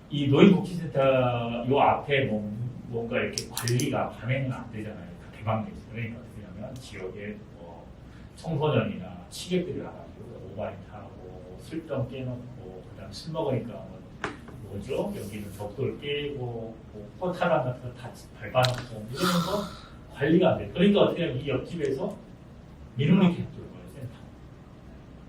이 노인복지센터 요 앞에 뭔가 이렇게 관리가 밤에는 안 되잖아요. 다 개방돼 있어요. 그러니까 어떻게 하면 지역에 뭐 청소년이나 취객들이 와가지고 오바이트 하고 술병 깨놓고 그다음 술 먹으니까 뭐죠? 여기는 벽돌 깨고 포탈란 같은 거 다 밟아놓고 이러면서 관리가 안 돼. 그러니까 어떻게 하면 이 옆집에서 민원이 계속 들어와요. 센터.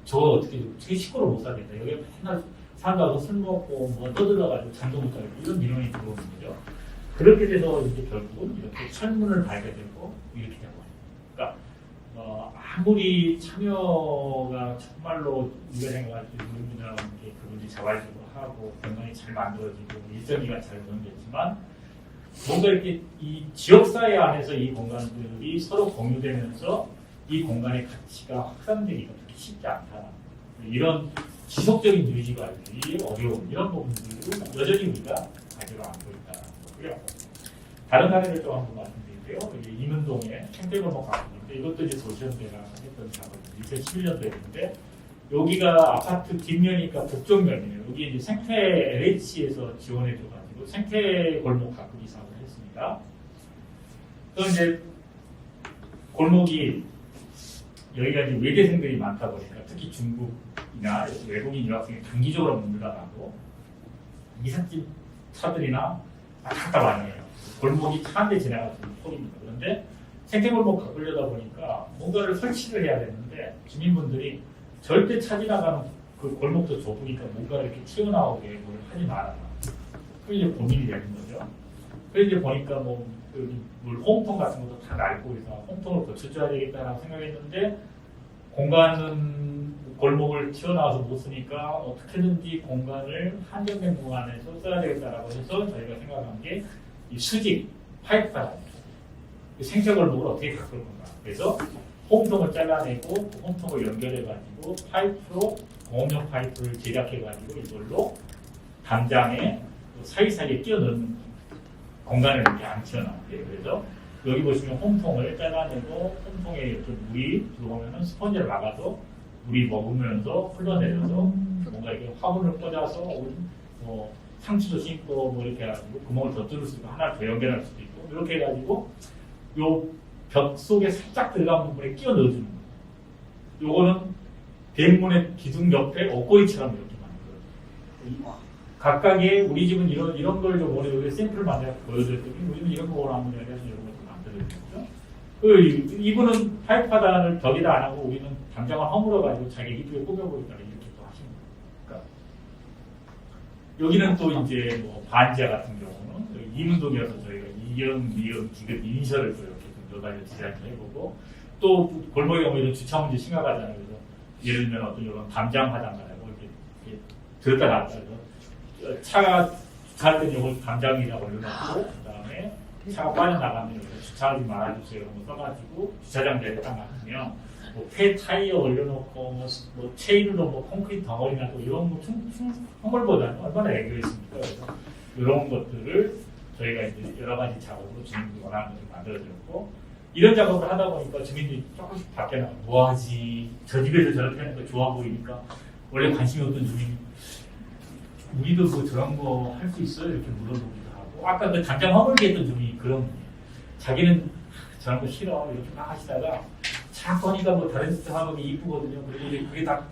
저 어떻게 식구를 못 살겠다. 여기 맨날 사가서 술 먹고 뭐 떠들어가지고 잠도 못 자고 이런 민원이 들어오는 거죠. 그렇게 돼서 이제 결국은 이렇게 철문을 달게 되고 이렇게 되고 그러니까 아무리 참여가 정말로 우리가 생각할 때 우리나라 그분들이 자발적으로 하고 공간이 잘 만들어지고 일정기가 잘 운영됐지만 뭔가 이렇게 이 지역사회 안에서 이 공간들이 서로 공유되면서 이 공간의 가치가 확산되기가 그렇게 쉽지 않다. 이런 지속적인 유지 관리 어려움 이런 부분들을 여전히 우리가 가지고 안고 있다는 거고요. 다른 사례를 또 한번 말씀드릴게요. 이문동에 생태골목 가구인데 이것도 이제 도시원대가 했던 작업이 2011년도였는데 여기가 아파트 뒷면이니까 북쪽면이에요. 여기 이제 생태 LH에서 지원해줘가지고 생태골목 가꾸기 사업을 했습니다. 또 이제 골목이 여기가 이제 외대생들이 많다 보니까 특히 중국이나 외국인 유학생이 단기적으로 문들어가고 이삿짐 차들이나 왔다 많이 해요. 골목이 차 한 대 지나가는 폴입니다. 그런데 생태골목 가꾸려다 보니까 뭔가를 설치를 해야 되는데 주민분들이 절대 차 지나가는 그 골목도 좁으니까 뭔가를 이렇게 튀어나오게 뭘 하지 말아라. 그게 이제 고민이 되는 거죠. 그래서 이제 보니까 뭐 홈통 같은 것도 다 낡고 해서 홈통을 고쳐줘야 되겠다라고 생각했는데 공간은 골목을 튀어나와서 못 쓰니까 어떻게든지 공간을 한정된 공간에서 써야 되겠다라고 해서 저희가 생각한 게 이 수직 파이프가 생태골목을 어떻게 가꿀 건가. 그래서 홈통을 잘라내고 그 홈통을 연결해가지고 파이프로 공업용 파이프를 제작해가지고 이걸로 담장에 사이사이에 끼워 넣는 공간을 이렇게 앉혀놨대요. 그래서 여기 보시면 홈통을 잘라내고 홈통에 이렇게 물이 들어오면은 스펀지를 막아서 물이 머금으면서 흘러내려서 뭔가 이렇게 화분을 꽂아서 뭐 상추도 심고 뭐 이렇게 해가지고 구멍을 더 뚫을 수 있고 하나를 더 연결할 수도 있고 이렇게 해가지고 요 벽 속에 살짝 들어간 부분에 끼워 넣어주는 거예요. 요거는 대문의 기둥 옆에 옷걸이처럼 이렇게 만들어요. 각각의 우리 집은 이런 걸 좀 원래 여기 샘플을 만들어 보여드렸더니 우리는 이런 거 원하면 그래서 이런 걸 만들어줬죠. 이분은 파이프 하단을 벽에다 안 하고 우리는 담장을 허물어가지고 자기 이쁘게 꾸며보니까 이렇게 또 하시는 거예요. 그러니까 여기는 또 이제 뭐 반지하 같은 경우는 이문동이어서 저희가 이영, 미영, 기급, 인셜을 또 이렇게 좀 여러 가지 디자인을 해보고 또 골목에 오면 이런 주차 문제 심각하잖아요. 그래서 예를 들면 어떤 이런 담장 화단가라고 이렇게 들었다 놨다 해서 차가 주차할 때는 이걸 담장이라고 올려놓고 그다음에 차가 빠져나가면 주차하지 말아주세요 이런 거 써가지고 주차장 내에 딱 놔두면 뭐 폐 타이어 올려놓고 뭐 체인으로 뭐 콘크리트 덩어리나 또 이런 거 선물보다는 얼마나 애교했습니까? 그래서 이런 것들을 저희가 이제 여러 가지 작업으로 주민들이 원하는 것을 만들어드렸고 이런 작업을 하다 보니까 주민들이 조금씩 밖에 나가 뭐하지? 저 집에서 저렇게 하는 거 좋아 보이니까 원래 관심이 없던 주민이 우리도 뭐 저런 거 할 수 있어요? 이렇게 물어보기도 하고 아까 그 담장 허물게 했던 주민이 그런 분이에요. 자기는 저런 거 싫어 이렇게 막 하시다가 자꾸 하니까 뭐 다른 집 하면 이쁘거든요. 그리고 이제 그게 다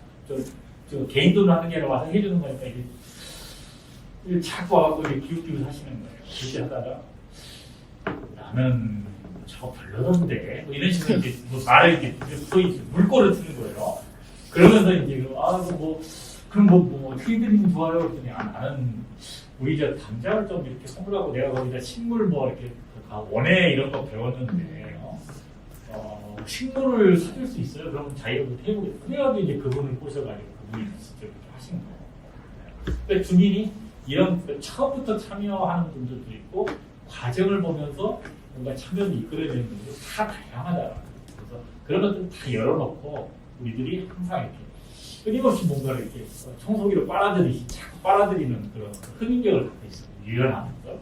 저 개인 돈으로 하는 게 아니라 와서 해주는 거니까 이게 자꾸 와서 이렇게 기웃기웃 하시는 거예요. 그렇게 하다가 나는 저거 별로던데 뭐 이런 식으로 이제 뭐 말을 이렇게 소위 물꼬를 트는 거예요. 그러면서 이제 그럼 뭐 트리드링 좋아요 그랬더니 나는 우리 저 담장을 좀 이렇게 선물하고 내가 거기다 식물 뭐 이렇게 원해 이런 거 배웠는데 식물을 사줄 수 있어요? 그러면 자기가 해보겠다. 그래가지고 이제 그분을 꼬셔가지고 그분이 직접 이렇게 하신 거예요. 그러니까 주민이 이런 처음부터 참여하는 분들도 있고 과정을 보면서 뭔가 참여를 이끌어내는 분들이 다 다양하다. 그래서 그런 것들 다 열어놓고 우리들이 항상 이렇게 끊임없이 뭔가를 이렇게 청소기로 빨아들이시 자꾸 빨아들이는 그런 흥인력을 갖고 있어요. 유연하면서.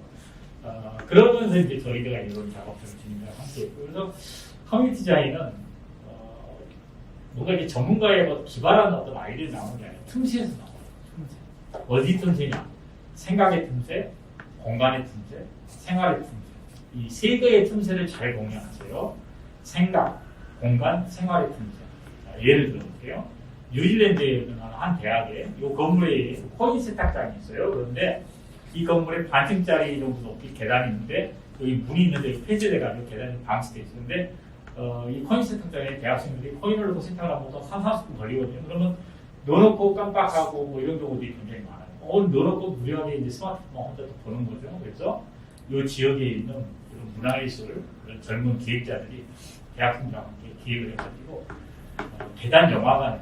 그러면서 이제 저희가 이런 작업들을 진행을 함께 했고 그래서 커뮤니티 디자인은 뭔가 이제 전문가의 뭐 기발한 어떤 아이디어가 나오는 게 아니라 틈새에서 나와요. 틈새. 어디 틈새냐? 생각의 틈새, 공간의 틈새, 생활의 틈새. 이 세 개의 틈새를 잘 공략하세요. 생각, 공간, 생활의 틈새. 자, 예를 들어볼게요. 뉴질랜드에 있는 한 대학에 이 건물에 코인 세탁장이 있어요. 그런데 이 건물에 반층짜리 정도 높이 계단이 있는데 여기 문이 있는데 폐쇄돼가지고 계단이 방치돼 있는데 이 코인 세탁장에 대학생들이 코인을 넣고 세탁을 하면 30분 걸리거든요. 그러면 넣어놓고 깜빡하고 뭐 이런 경우들이 굉장히 많아요. 넣어놓고 무료하게 이제 스마트폰 혼자 또 보는 거죠. 그래서 이 지역에 있는 이런 문화예술 그런 젊은 기획자들이 대학생들과 함께 기획을 해가지고 계단 영화관을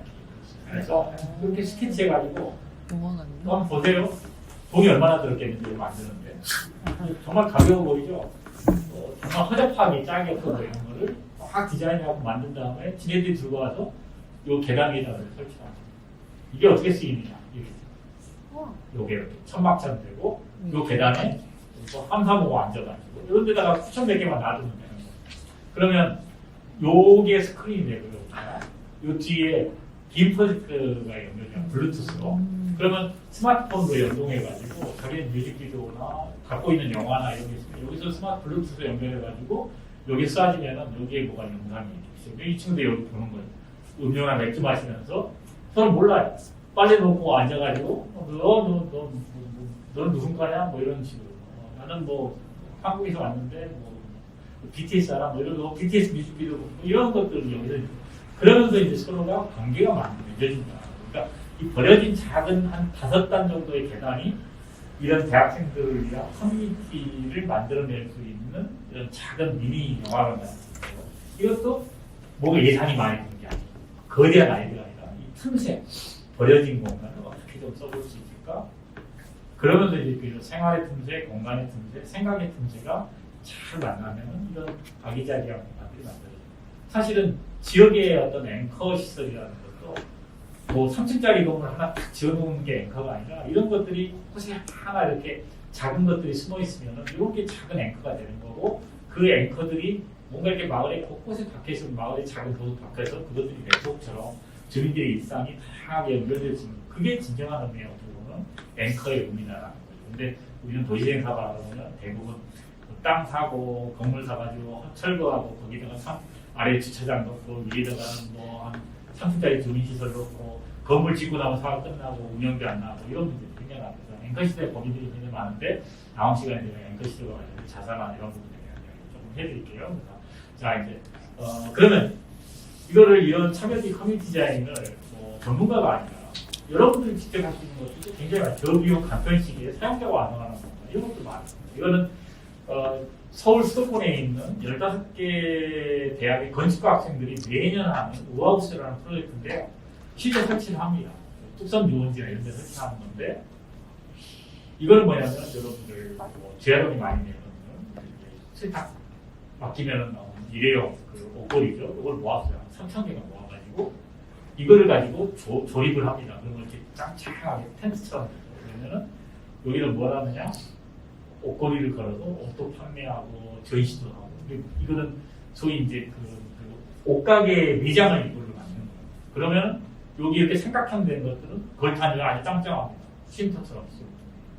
그래서 그렇게 스케치해가지고 한번 보세요. 돈이 얼마나 들었겠는지 만드는데 정말 가벼워 보이죠? 정말 허접하게 짝이 없어 보이는 거를 확 디자인하고 만든 다음에 지네들이 들고 와서 이 계단 위에다 설치하는 이게 어떻게 쓰이느냐 이렇게 요게 이렇게 천막처럼 되고 이 계단에 3, 4, 5 앉아가지고 이런 데다가 쿠션 몇 개만 놔두면 되는 거예요. 그러면 요게 스크린이 되고요. 요 뒤에 빔 프로젝트가 연결돼요. 블루투스로. 그러면 스마트폰으로 연동해가지고 자기의 뮤직비디오나 갖고 있는 영화나 이런 게 있으면 여기서 스마트 블루투스로 연결해가지고 여기 쏴지면은 여기에 뭐가 영상이 있어요. 이 친구들 여기 보는 거예요. 음료나 맥주 마시면서 서로 몰라요. 빨래 놓고 앉아가지고 너는 무슨 과냐? 뭐 이런 식으로. 나는 뭐 한국에서 왔는데 뭐 BTS 알아? 뭐 이런 거 BTS 뮤직비디오 뭐 이런 것들을 여기서 그러면서 이제 서로가 관계가 맺어진다. 그러니까 이 버려진 작은 한 5단 정도의 계단이 이런 대학생들을 위한 커뮤니티를 만들어낼 수 있는 이런 작은 미니 영화관 같은 거예요. 이것도 뭔가 예산이 많이 드는 게 아니고 거대한 아이디어가 아니라 이 틈새, 버려진 공간을 어떻게 좀 써볼 수 있을까? 그러면서 이제 생활의 틈새, 공간의 틈새, 생각의 틈새가 잘 만나면 이런 아기자기한 공간들이 만들어져요. 사실은 지역의 어떤 앵커 시설이라는 것도 뭐 3층짜리 건물 하나 딱 지어놓은 게 앵커가 아니라 이런 것들이 곳에 하나 이렇게 작은 것들이 숨어 있으면 이렇게 작은 앵커가 되는 거고 그 앵커들이 뭔가 이렇게 마을에 곳곳에 박혀 있으면 마을에 작은 곳에 박혀서 그것들이 네트워크처럼 주민들의 일상이 다양하게 연결될 수 있는 그게 진정한 의미의 어떻게 보면 앵커의 의미라는 거죠. 근데 우리는 도시행 사업을 하면 대부분 땅 사고 건물 사가지고 철거하고 거기다가 아래 주차장 넣고 위에다가는 뭐한 3층짜리 주민시설 넣고 건물 짓고 나면 사업 끝나고 운영비 안 나고 이런 문제들이 굉장히 많아서 앵커 시대 범위들이 굉장히 많은데 다음 시간에 되면 앵커 시대와 관련된 자산화 이런 부분에 대한 이야기 조금 해드릴게요. 그래서 자 이제 그러면 이거를 이런 참여적 커뮤니티 디자인을 뭐 전문가가 아니라 여러분들이 직접 할 수 있는 것도 굉장히 많아요. 저비용 간편 시기에 사용자가 완성하는 겁니다. 이런 것도 많습니다. 이거는 서울 수도권에 있는 15개 대학의 건축과 학생들이 매년 하는 우하우스라는 프로젝트인데요. 실제 설치를 합니다. 뚝섬 유원지나 이런 데 설치하는 건데 이거는 뭐냐면 여러분들 뭐 재활용이 많이 되는 세탁 맡기면 일회용 그 옷걸이죠. 이걸 모았어요. 3,000개가 모아가지고 이거를 가지고 조립을 합니다. 그러면 이렇게 짱짱하게 텐트처럼 그러면은 여기는 뭘 하느냐? 옷걸이를 걸어서 옷도 판매하고 전시도 하고 이거는 소위 이제 그 옷가게 매장을 이걸로 만드는 거예요. 그러면 여기 이렇게 삼각형 된 것들은 걸탄이가 아주 짱짱합니다. 쉼터처럼 쓰고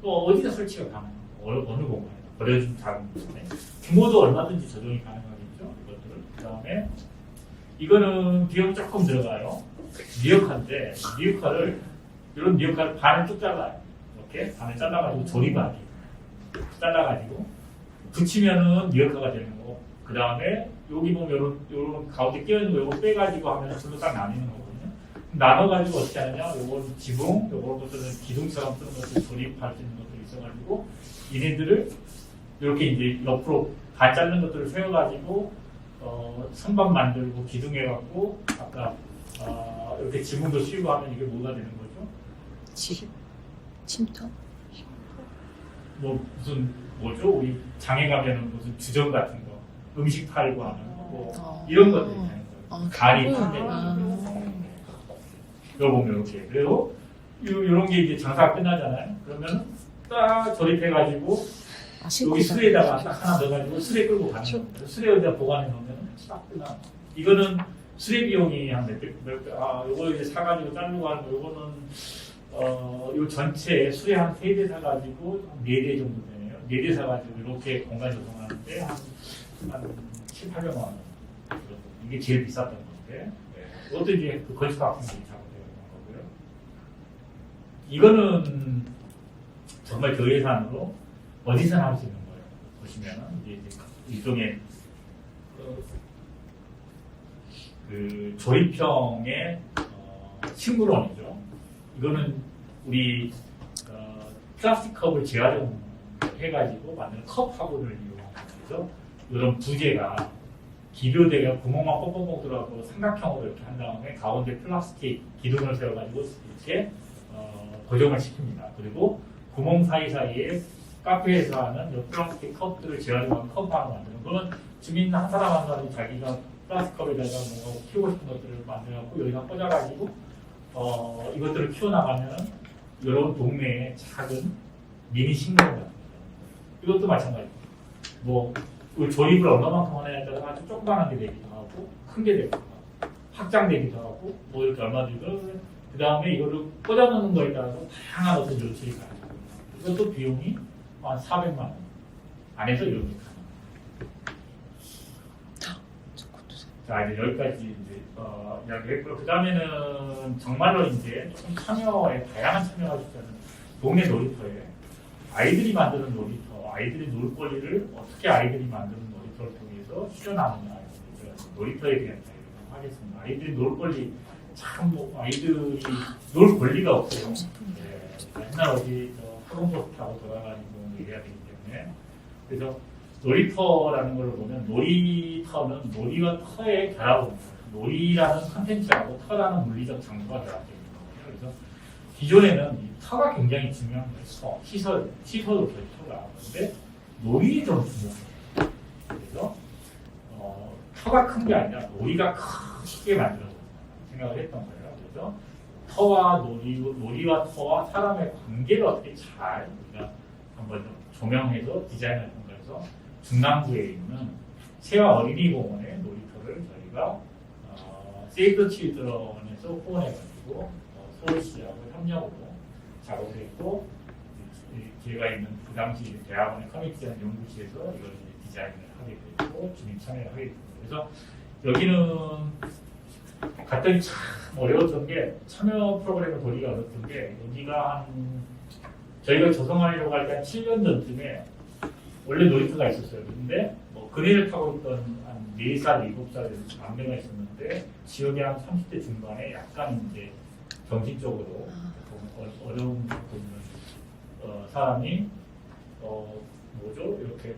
또 어디다 설치가 가능해요. 어느 공간에 버려진 작은 곳에 규모도 얼마든지 조정이 가능하겠죠. 이것들을 그 다음에 이거는 비용이 조금 들어가요. 미역화인데 미역화를 이런 미역화를 반을 쭉 잘라요. 이렇게 반을 잘라가지고 조립하기 잘라가지고 붙이면은 미역화가 되는 거고 그 다음에 여기 보면 요런 가운데 끼어있는 거 요거 빼가지고 하면 둘로 딱 나뉘는 거거든요. 나눠가지고 어떻게 하느냐 요건 지붕 요런 것들은 기둥처럼 쓰는 것들 조립할 수 있는 것들이 있어가지고 얘네들을 이렇게 이제 옆으로 반 자른 것들을 세워가지고 선반 만들고 기둥해갖고 아까 이렇게 지붕도 씌우고 하면 이게 뭐가 되는 거죠? 침투? 뭐 무슨 뭐죠? 우리 장에 가면은 무슨 주점 같은 거 음식 팔고 하는 거 이런 것들이 있는 거예요. 가리 판매 이거 보면 이렇게 그리고 이런 게 이제 장사가 끝나잖아요. 그러면 딱 조립해가지고 여기 수레에다가 딱 하나 넣어가지고 수레 끌고 가는 거예요. 수레 여기다 보관해 놓으면 딱 끝나. 이거는 수레 비용이 한 요거 이제 사가지고 자르고 하는 거 요거는 요 전체에 수레 한 3대 사가지고 4대 정도 되네요. 4대 사가지고 이렇게 공간 조성하는데 한 7, 800만 원. 이게 제일 비쌌던 건데. 네. 이것도 이제 그 건축 학생들이 작업되는 거고요. 이거는 정말 그 예산으로 어디서나 할 수 있는 거예요. 보시면은 이제 일종의 그 조립형의 식물원이죠. 이거는 우리 플라스틱 컵을 재활용해가지고 만든 컵 화분을 이용해서 이런 부재가 기교대가 구멍만 뻥뻥뻥 들어가고 삼각형으로 이렇게 한 다음에 가운데 플라스틱 기둥을 세워가지고 이렇게 고정을 시킵니다. 그리고 구멍 사이사이에 카페에서 하는 이 플라스틱 컵들을 재활용한 컵 하나 만드는 거는 주민 한 사람 한 사람이 자기가 플라스틱 컵에다가 뭔가 키우고 싶은 것들을 만들어갖고 여기다 꽂아가지고 이것들을 키워나가면 여러 동네에 작은 미니 식물원 같은 거. 이것도 마찬가지고 뭐 조립을 얼마만큼 하냐에 따라 아주 조그만한 게 되기도 하고 큰 게 되기도 하고 확장되기도 하고 뭐 이렇게 얼마 들고 그 다음에 이거를 꽂아놓는 거에 따라서 다양한 어떤 요소가 가능합니다. 이것도 비용이 한 400만 원 안에서 이렇게 가능합니다. 자 이제 여기까지 이제 이야기했고요. 그 다음에는 정말로 이제 조금 참여에 다양한 참여가 있다는 동네 놀이터에 아이들이 만드는 놀이터, 아이들이 놀 권리를 어떻게 아이들이 만드는 놀이터를 통해서 실현하느냐 놀이터에 대한 이야기를 하겠습니다. 아이들이 놀 권리 참 뭐 아이들이 놀 권리가 없어요. 네, 맨날 어디 학원버스 타고 돌아가지고 얘기해야 되기 때문에 그래서 놀이터라는 걸 보면 놀이터는 놀이와 터의 결합입니다. 놀이라는 컨텐츠하고 터라는 물리적 장소가 결합되어 있는 거예요. 그래서 기존에는 이 터가 굉장히 중요한 거예요. 시설도 터가. 그런데 놀이에 좀 중요해요. 그래서 터가 큰 게 아니라 놀이가 큰 쉽게 만들어 생각을 했던 거예요. 그래서 터와 놀이와 터와 사람의 관계를 어떻게 잘 우리가 한번 조명해서 디자인을 한 거여서 중랑구에 있는 새와 어린이 공원의 놀이터를 저희가 세이브 칠드런에서 후원해가지고 서울시하고 협력으로 작업을 했고 제가 있는 그 당시 대학원의 커뮤니티 연구실에서 이걸 디자인을 하게 되고 주민 참여를 하게 됐고 그래서 여기는 갔더니 참 어려웠던 게 참여 프로그램을 보기가 어렵던 게 여기가 저희가 조성하려고 할 때 한 7년 전쯤에 원래 놀이터가 있었어요. 근데 뭐 그네를 타고 있던 한 4살, 7살 남매가 있었는데 지역의 한 30대 중반에 약간 이제 정신적으로 어려운 사람이 뭐죠? 이렇게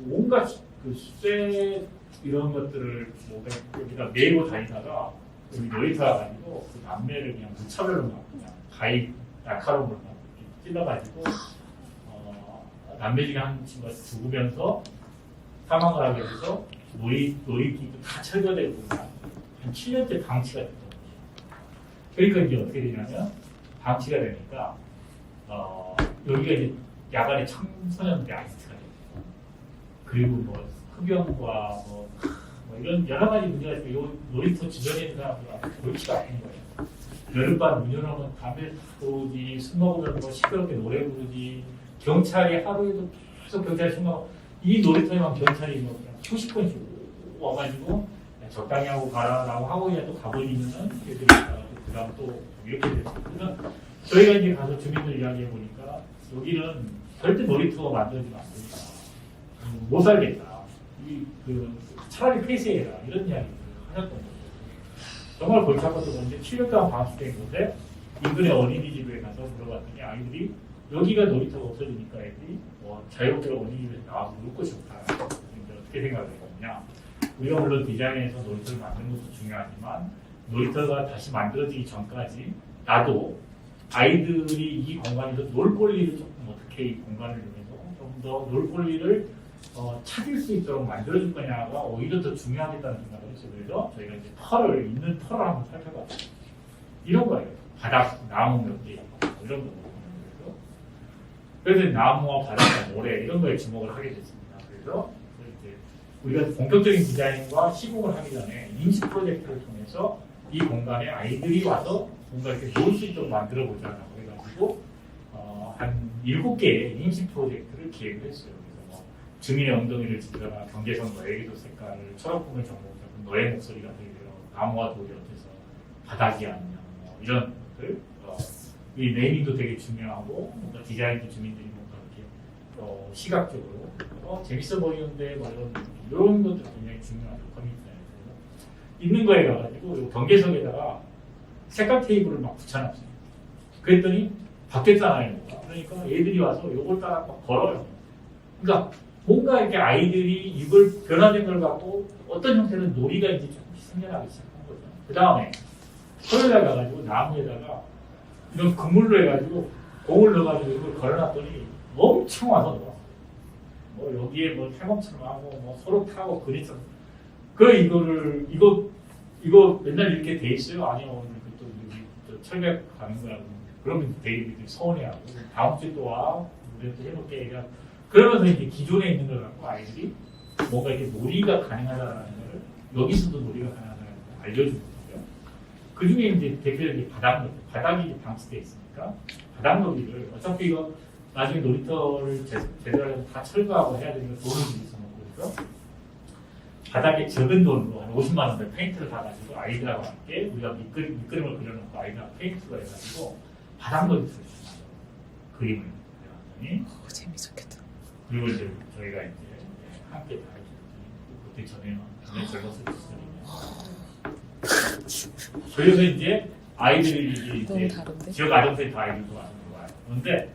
온갖 그 쇠 이런 것들을 뭐 여기다 메고 다니다가 여기 놀이터 가가지고 그 남매를 그냥 무차별로 막 그냥 가입 날카로움을 막 찔러가지고 남매 중에 한 친구가 죽으면서 사망을 하게 돼서 놀이기도 다 철거되고 한 7년째 방치가 됐던 거죠. 그러니까 이제 어떻게 되냐면 방치가 되니까 여기가 이제 야간에 청소년들 아지트가 되고 그리고 뭐 흡연과 뭐 이런 여러 가지 문제가 있고 요 놀이터 주변에 있는 사람들은 골치가 아픈 거예요. 여름밤 문 열어놓으면 담배 피우지, 술 먹으면 뭐 시끄럽게 노래 부르지, 경찰이 하루에도 계속 경찰이 신고 이 놀이터에만 경찰이 뭐 그냥 수십 번씩 와가지고 적당히 하고 가라라고 하고 그냥 또 가버리면은 애들이 그 다음 또 이렇게 됐어요. 그래서 저희가 이제 가서 주민들 이야기해 보니까 여기는 절대 놀이터가 만들어지면 안 된다. 못 살겠다. 차라리 폐쇄해라. 이런 이야기를 하셨던 거죠. 정말 골치 아팠던 건데 7년 동안 방치된 건데 인근의 어린이집에 가서 물어봤더니 아이들이 여기가 놀이터가 없어지니까 애들이 자유롭게 어린이집에서 나와서 놀 곳이 없다. 어떻게 생각을 했거든요. 우리가 물론 디자인에서 놀이터를 만드는 것도 중요하지만 놀이터가 다시 만들어지기 전까지 나도 아이들이 이 공간에서 놀 권리를 조금 어떻게 이 공간을 이용해서 좀 더 놀 권리를 찾을 수 있도록 만들어줄 거냐가 오히려 더 중요하겠다는 생각을 했어요. 그래서 저희가 이제 있는 털을 한번 살펴봤어요. 이런 거예요. 바닥, 나무 몇 개, 이런 거. 그래서 나무와 바닥과 모래, 이런 거에 주목을 하게 됐습니다. 그래서 이제 우리가 본격적인 디자인과 시공을 하기 전에 임시 프로젝트를 통해서 이 공간에 아이들이 와서 뭔가 이렇게 놀 수 있도록 만들어 보자라고 해가지고, 한 7개의 임시 프로젝트를 기획을 했어요. 주민의 엉덩이를 찢어라, 경계선과 애기도 색깔을, 철학꿈을 정복하고, 너의 목소리가 들려, 나무와 돌이 어때서, 바닥이 아니냐, 이런 것들. 이 네이밍도 되게 중요하고, 뭔가 디자인도 주민들이 뭔가 이렇게, 시각적으로, 재밌어 보이는데, 이런 것도 굉장히 중요하죠, 커뮤니티에서. 있는 거에 가가지고, 경계석에다가 색깔 테이블을 막 붙여놨어요. 그랬더니, 바뀌었잖아요. 그러니까 애들이 와서 이걸 따라 막 걸어요. 그러니까, 뭔가 이렇게 아이들이 이걸 변화된 걸 갖고 어떤 형태의 놀이가 이제 조금씩 생겨나기 시작한 거죠. 그 다음에 토요일날 가가지고 나무에다가 이런 그물로 해가지고 공을 넣어가지고 이걸 걸어놨더니 엄청 와서 놀았어요. 뭐 여기에 뭐 탈범처럼 하고 뭐 서로 타고 그리서 이거 맨날 이렇게 돼 있어요? 아니요 오늘 또 여기 철벽 가는 거라고 그러면 되게 서운해하고 다음 주에 또 와 우리 또 해볼게 얘가 그러면서 이제 기존에 있는 걸 갖고 아이들이 뭔가 이렇게 놀이가 가능하다는 걸 여기서도 놀이가 가능하다는 걸 알려주는 거죠. 그 중에 이제 대표적인 바닥이 이제 방치되어 있으니까 바닥 놀이를 어차피 이거 나중에 놀이터를 제대로 해서 다 철거하고 해야 되니까 돈을 들여서 놓고 그래서 바닥에 적은 돈으로 한 50만 원대 페인트를 사가지고 아이들하고 함께 우리가 밑그림을 그려놓고 아이들하고 페인트로 해가지고 바닥 놀이터를 주는 그림을 그려놨더니 재밌었겠다. 그리고 이제 저희가 이제 함께 다 해주고 그때 전에는 젊었을 때였거든요. 그래서 이제 아이들이 이제 지역 아동센터 아이들도 와서 와요. 그런데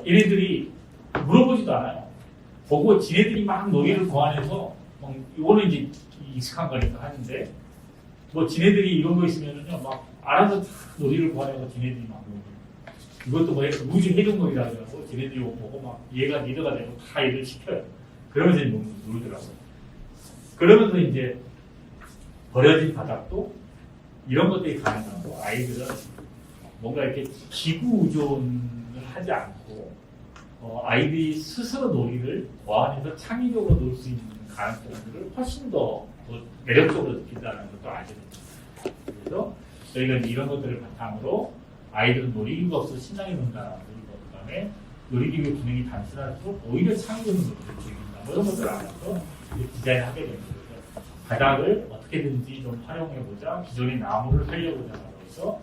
얘네들이 물어보지도 않아요. 보고 지네들이 막 놀이를 고안해서 이거는 이제 익숙한 거니까 하는데 뭐 지네들이 이런 거 있으면은요 막 알아서 다 놀이를 고안해서 지네들이 막 이것도 뭐 우주 해동놀이라 하더라고. 지네들이 보고 막 얘가 리더가 되고 다 일을 시켜요. 그러면서 이제 놀더라고요. 그러면서 이제 버려진 바닥도 이런 것들이 가능하고 아이들은 뭔가 이렇게 기구 의존을 하지 않고 아이들이 스스로 놀이를 보완해서 창의적으로 놀 수 있는 가능성들을 훨씬 더 매력적으로 느낀다는 것도 알게 됩니다. 그래서 저희가 이런 것들을 바탕으로 아이들은 놀이기구가 없어서 신나게 논다는 것, 그다음에 놀이기구 기능이 단순할수록 오히려 창의적인 놀이를 즐긴다. 뭐 이런 것들을 알아서 디자인하게 됩니다. 바닥을 어떻게든지 좀 활용해보자. 기존의 나무를 살려보자라고 해서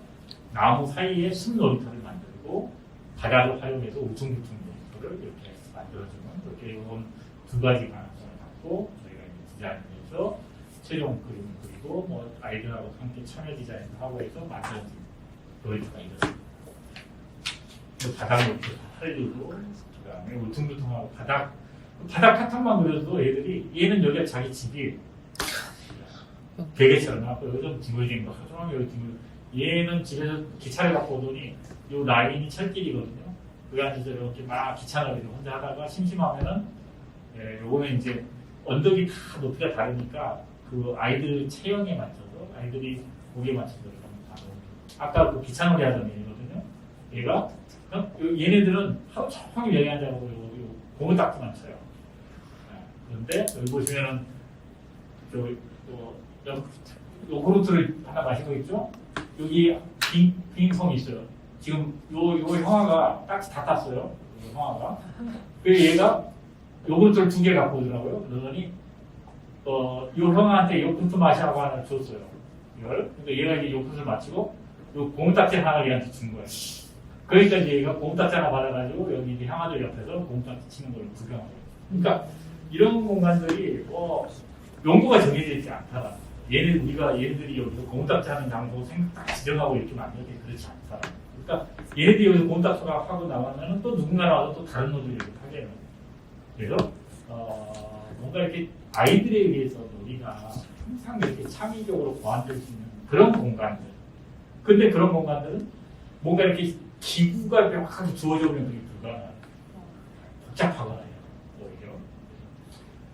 나무 사이에 숲 놀이터를 만들고 바닥을 활용해서 우퉁불퉁 놀이터를 이렇게 만들어주는 이렇게 이런 두 가지 가능성을 갖고 저희가 디자인해서 최종 그림을 그리고 뭐 아이들하고 함께 참여 디자인을 하고 해서 만들어진 놀이터가 이렇습니다. 바닥 놀이터 살리고 그다음에 우퉁불퉁하고 바닥 파탄만 그려도 애들이 얘는 여기가 자기 집이 베개처럼 나왔고 여기 좀 뒹굴뒹굴 하중하게 여기 뒹굴 얘는 집에서 기차를 갖고 오더니 요 라인이 철길이거든요. 그 안에서 이렇게 막 기차놀이를 혼자 하다가 심심하면은 요거는 이제 언덕이 다 높이가 다르니까 그 아이들 체형에 맞춰서 아이들이 거기에 맞춰서 이렇게 아까 그 기차놀이 하던 애거든요. 얘가 얘네들은 하루 종일 여기 앉아가지고 요 공을 닦고만 쳐요. 그런데 여기 보시면은 요 그루트를 하나 마시고 있죠? 여기 빙성이 있어요. 지금 요 형아가 딱 다 땄어요. 요 형아가. 그래서 얘가 요 그루트를 2개 갖고 오더라고요. 그러더니 요 형아한테 요구르트 마시라고 하나 줬어요. 이걸. 그러니까 얘가 이제 요구르트를 마치고 요 고무딱지 하나를 얘한테 준 거예요. 그러니까 이제 얘가 고무딱지 하나 받아가지고 여기 이제 형아들 옆에서 고무딱지 치는 걸 구경하고. 그러니까 이런 공간들이 용도가 정해져 있지 않다. 얘네들이 여기서 고무딱지 하는 장소 딱 지정하고 이렇게 만드는 게 그렇지 않다. 그러니까 얘네들이 여기서 고무딱지가 하고 나가면은 또 누군가 나와서 또 다른 놀이를 이렇게 하게 돼요. 그래서 뭔가 이렇게 아이들에 의해서 우리가 항상 이렇게 창의적으로 보완될 수 있는 그런 공간들. 근데 그런 공간들은 뭔가 이렇게 기구가 명확하게 주어져 있는 그게 불가능해요. 복잡하거나 해요. 오히려.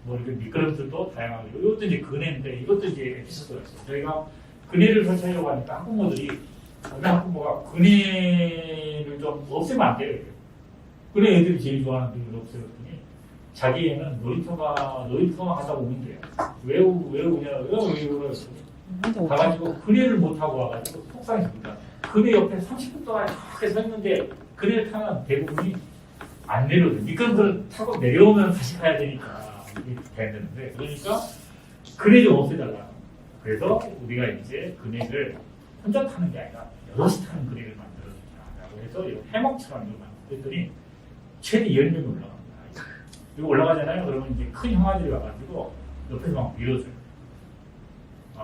뭐 이렇게 미끄럼틀도 다양하고 이것도 이제 그네인데 이것도 이제 에피소드가 있어요. 저희가 그네를 설치하려고 하니까 학부모들이 어느 학부모가 그네를 좀 없애면 안 돼요. 그네 애들이 제일 좋아하는 걸 없애봤더니 자기 애는 놀이터만 갔다 오면 돼요. 왜 그래요? 가가지고 그네를 못 타고 와가지고 속상해집니다. 그네 옆에 30분 동안 이렇게 서 있는데 그네를 타면 대부분이 안 내려오죠. 미끄럼틀을 타고 내려오면 다시 가야 되니까 이게 되는데 그러니까 그네 좀 없애달라. 그래서 우리가 이제 그네를 혼자 타는 게 아니라 여럿이 타는 그네를 만들어주자라고 해서 이런 해먹처럼 이걸 만들었더니 최대 10명이 올라갑니다. 이거 올라가잖아요. 그러면 이제 큰 형아들이 와가지고 옆에서 막 밀어줘요.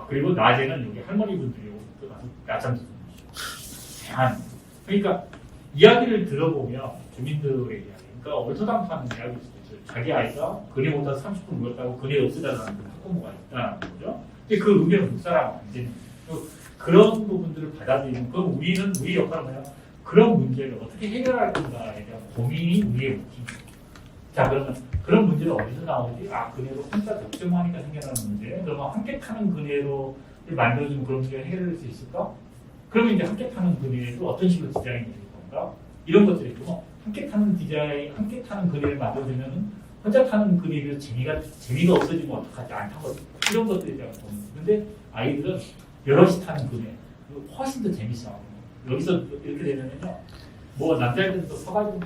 그리고 낮에는 여기 할머니분들이 와서 낮잠 주는 거죠. 그러니까 이야기를 들어보면 주민들의 이야기, 그러니까 얼토당토하는 이야기일 수도 있어요. 자기 아이가 그네 못해서 30분 누웠다고 그네 없애달라는 학부모가 있다는 거죠. 근데 그 의견은 못 살아가는 이제 그런 부분들을 받아들이는 그럼 우리 역할은 뭐냐? 그런 문제를 어떻게 해결할 건가에 대한 고민이 우리의 몫입니다. 자, 그러면 그런 문제는 어디서 나오지? 그네로 혼자 독점하니까 생겨나는 문제. 그러면 함께 타는 그네로 만들어주면 그런 문제가 해결될 수 있을까? 그러면 이제 함께 타는 그네를 어떤 식으로 디자인이 될 건가? 이런 것들이고, 함께 타는 그네를 만들어주면 혼자 타는 그네를 재미가 없어지면 어떡하지? 안 타거든. 이런 것들에 대한 고민. 근데 아이들은 여럿이 타는 그네, 훨씬 더 재밌어. 여기서 이렇게 되면요. 뭐 남자애들도 서가지고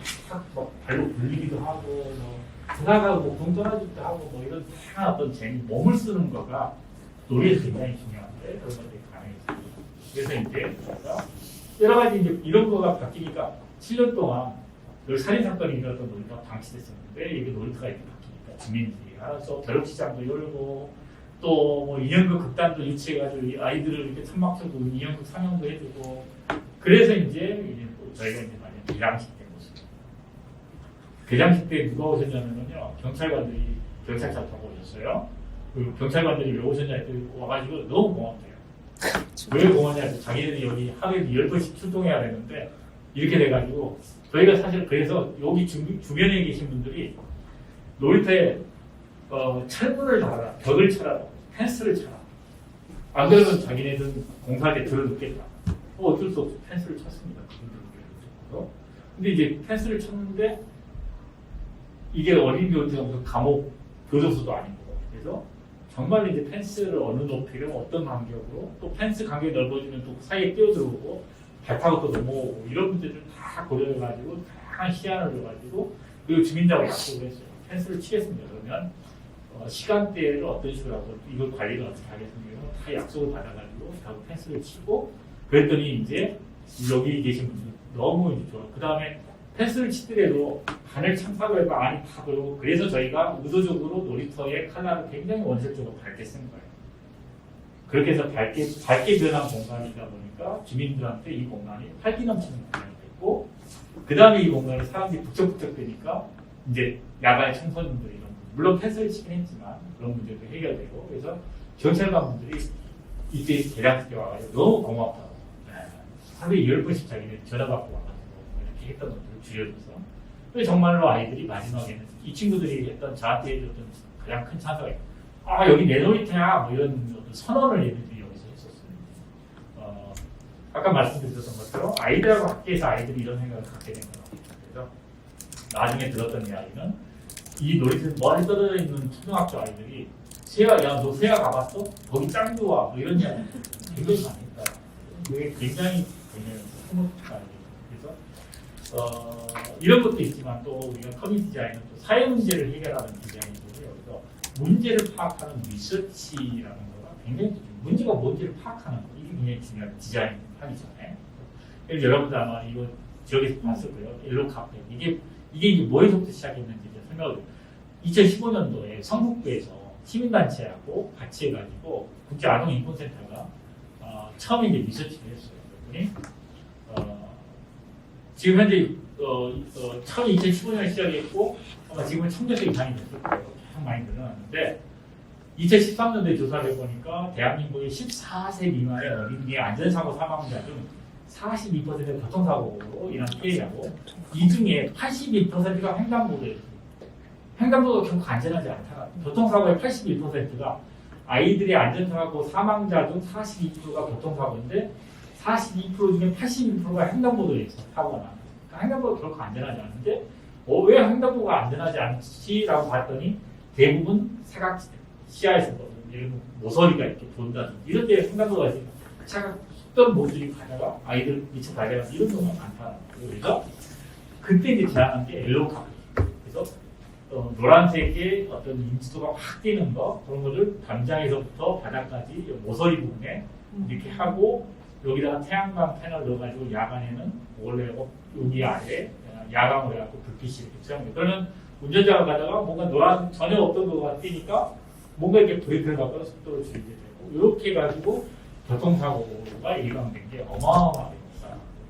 막 발로 굴리기도 하고 뭐 부사가 공 떨어지기도 하고 뭐 이런 다양한 어떤 재미 몸을 쓰는 거가 놀이에서 굉장히 중요한데 그런 것들이 가능해집니다. 그래서 이제 저희가 여러 가지 이제 이런 거가 바뀌니까 7년 동안 살인 사건이 일어났던 놀이터가 방치됐었는데 이게 놀이터가 이렇게 바뀌니까 주민들이 알아서 벼룩시장도 열고 또 뭐 인형극 극단도 유치해가지고 아이들을 이렇게 천막쳐도 인형극 상영도 해주고 그래서 이제 저희가 이제 개장식 때 모습. 개장식 때 누가 오셨냐면요. 경찰관들이 경찰차 타고 오셨어요. 그 경찰관들이 왜 오셨냐 했더니 와가지고 너무 고맙대요. 왜 고맙냐 해서 자기들이 여기 하루에 10번씩 출동해야 되는데 이렇게 돼가지고 저희가 사실 그래서 여기 주변에 계신 분들이 놀이터에 철문을 달아라, 벽을 쳐라, 펜스를 쳐라. 안 그러면 자기네들은 공사할 때 들을 늦겠다. 어쩔 수 없이 펜스를 쳤습니다. 근데 이제 펜스를 쳤는데 이게 어린이 교육장 무슨 감옥 교도소도 아니고 그래서 정말 이제 펜스를 어느 높이로 어떤 간격으로 또 펜스 간격이 넓어지면 또 사이에 끼어들어오고 발 타고 또 넘어오고 이런 문제들을 다 고려해가지고 다양한 시안을 줘가지고 그리고 주민들하고 약속을 했어요. 펜스를 치겠습니다. 그러면 시간대를 어떤 식으로 하고 이걸 관리를 어떻게 하겠습니까? 다 약속을 받아가지고 결국 펜스를 치고 그랬더니 이제 여기 계신 분들 너무 이제 좋아. 그 다음에 펜스를 치더라도 바늘 창사고 안이 다 보이고 그래서 저희가 의도적으로 놀이터의 컬러를 굉장히 원색적으로 밝게 쓴 거예요. 그렇게 해서 밝게 변한 공간이다 보니까 주민들한테 이 공간이 활기 넘치는 공간이 됐고 그 다음에 이 공간이 사람들이 북적북적 되니까 이제 야간에 청소년들이 이런 물론 펜스를 치긴 했지만 그런 문제도 해결되고 그래서 경찰관 분들이 이때 대략 와가지고 너무 고맙다고 하루에 10번씩 자기네 전화 받고 와가지고 이렇게 했던 것들을 줄여줘서 그래서 정말로 아이들이 마지막에는 이 친구들이 했던 저한테 해줬던 가장 큰 찬사가 아 여기 내 놀이터야 뭐 이런 어떤 선언을 얘들이 여기서 했었어요. 아까 말씀드렸던 것처럼 아이들하고 학교에서 아이들이 이런 생각을 갖게 된 거예요. 그래서 나중에 들었던 이야기는 이 놀이터에 머리 떨어져 있는 초등학교 아이들이 세아 야너 세아 가봤어? 거기 짱 좋아 뭐 이런 이야기 굉장히 많이 했다. 그게 굉장히 흐뭇하다. 그래서 이런 것도 있지만 또 우리가 커뮤니티 디자인은 또 사회 문제를 해결하는 디자인이고요. 여기서 문제를 파악하는 리서치라는 거가 굉장히 중요해요. 문제가 뭔지를 파악하는 거 이게 굉장히 중요한 디자인 하기 전에. 그래서 여러분들 아마 이거 지역에서 봤을 거예요. 옐로우 카펫 이게 이제 뭐에서부터 시작했는지 설명을 2015년도에 성북구에서 시민단체하고 같이 해가지고 국제아동인권센터가 처음에 이제 리서치를 했어요. 그랬더니 지금 현재 처음에 2015년에 시작했고 아마 지금은 1000개 이상이 됐을 거예요. 계속 많이 늘어났는데 2013년도에 조사를 해보니까 대한민국의 14세 미만의 어린이의 안전사고 사망자 중 42%가 교통사고로 인한 피해자고 이 중에 82%가 횡단보도였어요. 횡단보도가 결국 안전하지 않다. 교통사고의 81%가 아이들의 안전사고 사망자 중 42%가 교통사고인데 42% 중에 82%가 횡단보도에서 사고가 나는 거예요. 그러니까 횡단보도가 결코 안전하지 않은데 왜 횡단보도가 안전하지 않지라고 봤더니 대부분 사각지대, 시야에서 예를 들면 모서리가 이렇게 본다든지 이런 데 횡단보도가 있으니까 차가 속도를 못 줄이고 가다가 아이들 미쳐 발견하는 이런 경우가 많다는 거예요. 그래서 그때 이제 제안한 게 옐로우 카펫. 그래서 노란색의 어떤 인지도가 확 뛰는 거 그런 거를 담장에서부터 바닥까지 모서리 부분에 이렇게 하고 여기다가 태양광 패널 넣어가지고 야간에는 원래 여기 아래 야광으로 해갖고 불빛이 이렇게 쬐는 그러면 운전자가 가다가 뭔가 노란 전혀 없던 거가 뛰니까 뭔가 이렇게 브레이크를 밟거나 속도를 줄이게 되고 이렇게 해가지고 교통사고가 예방된 게 어마어마합니다.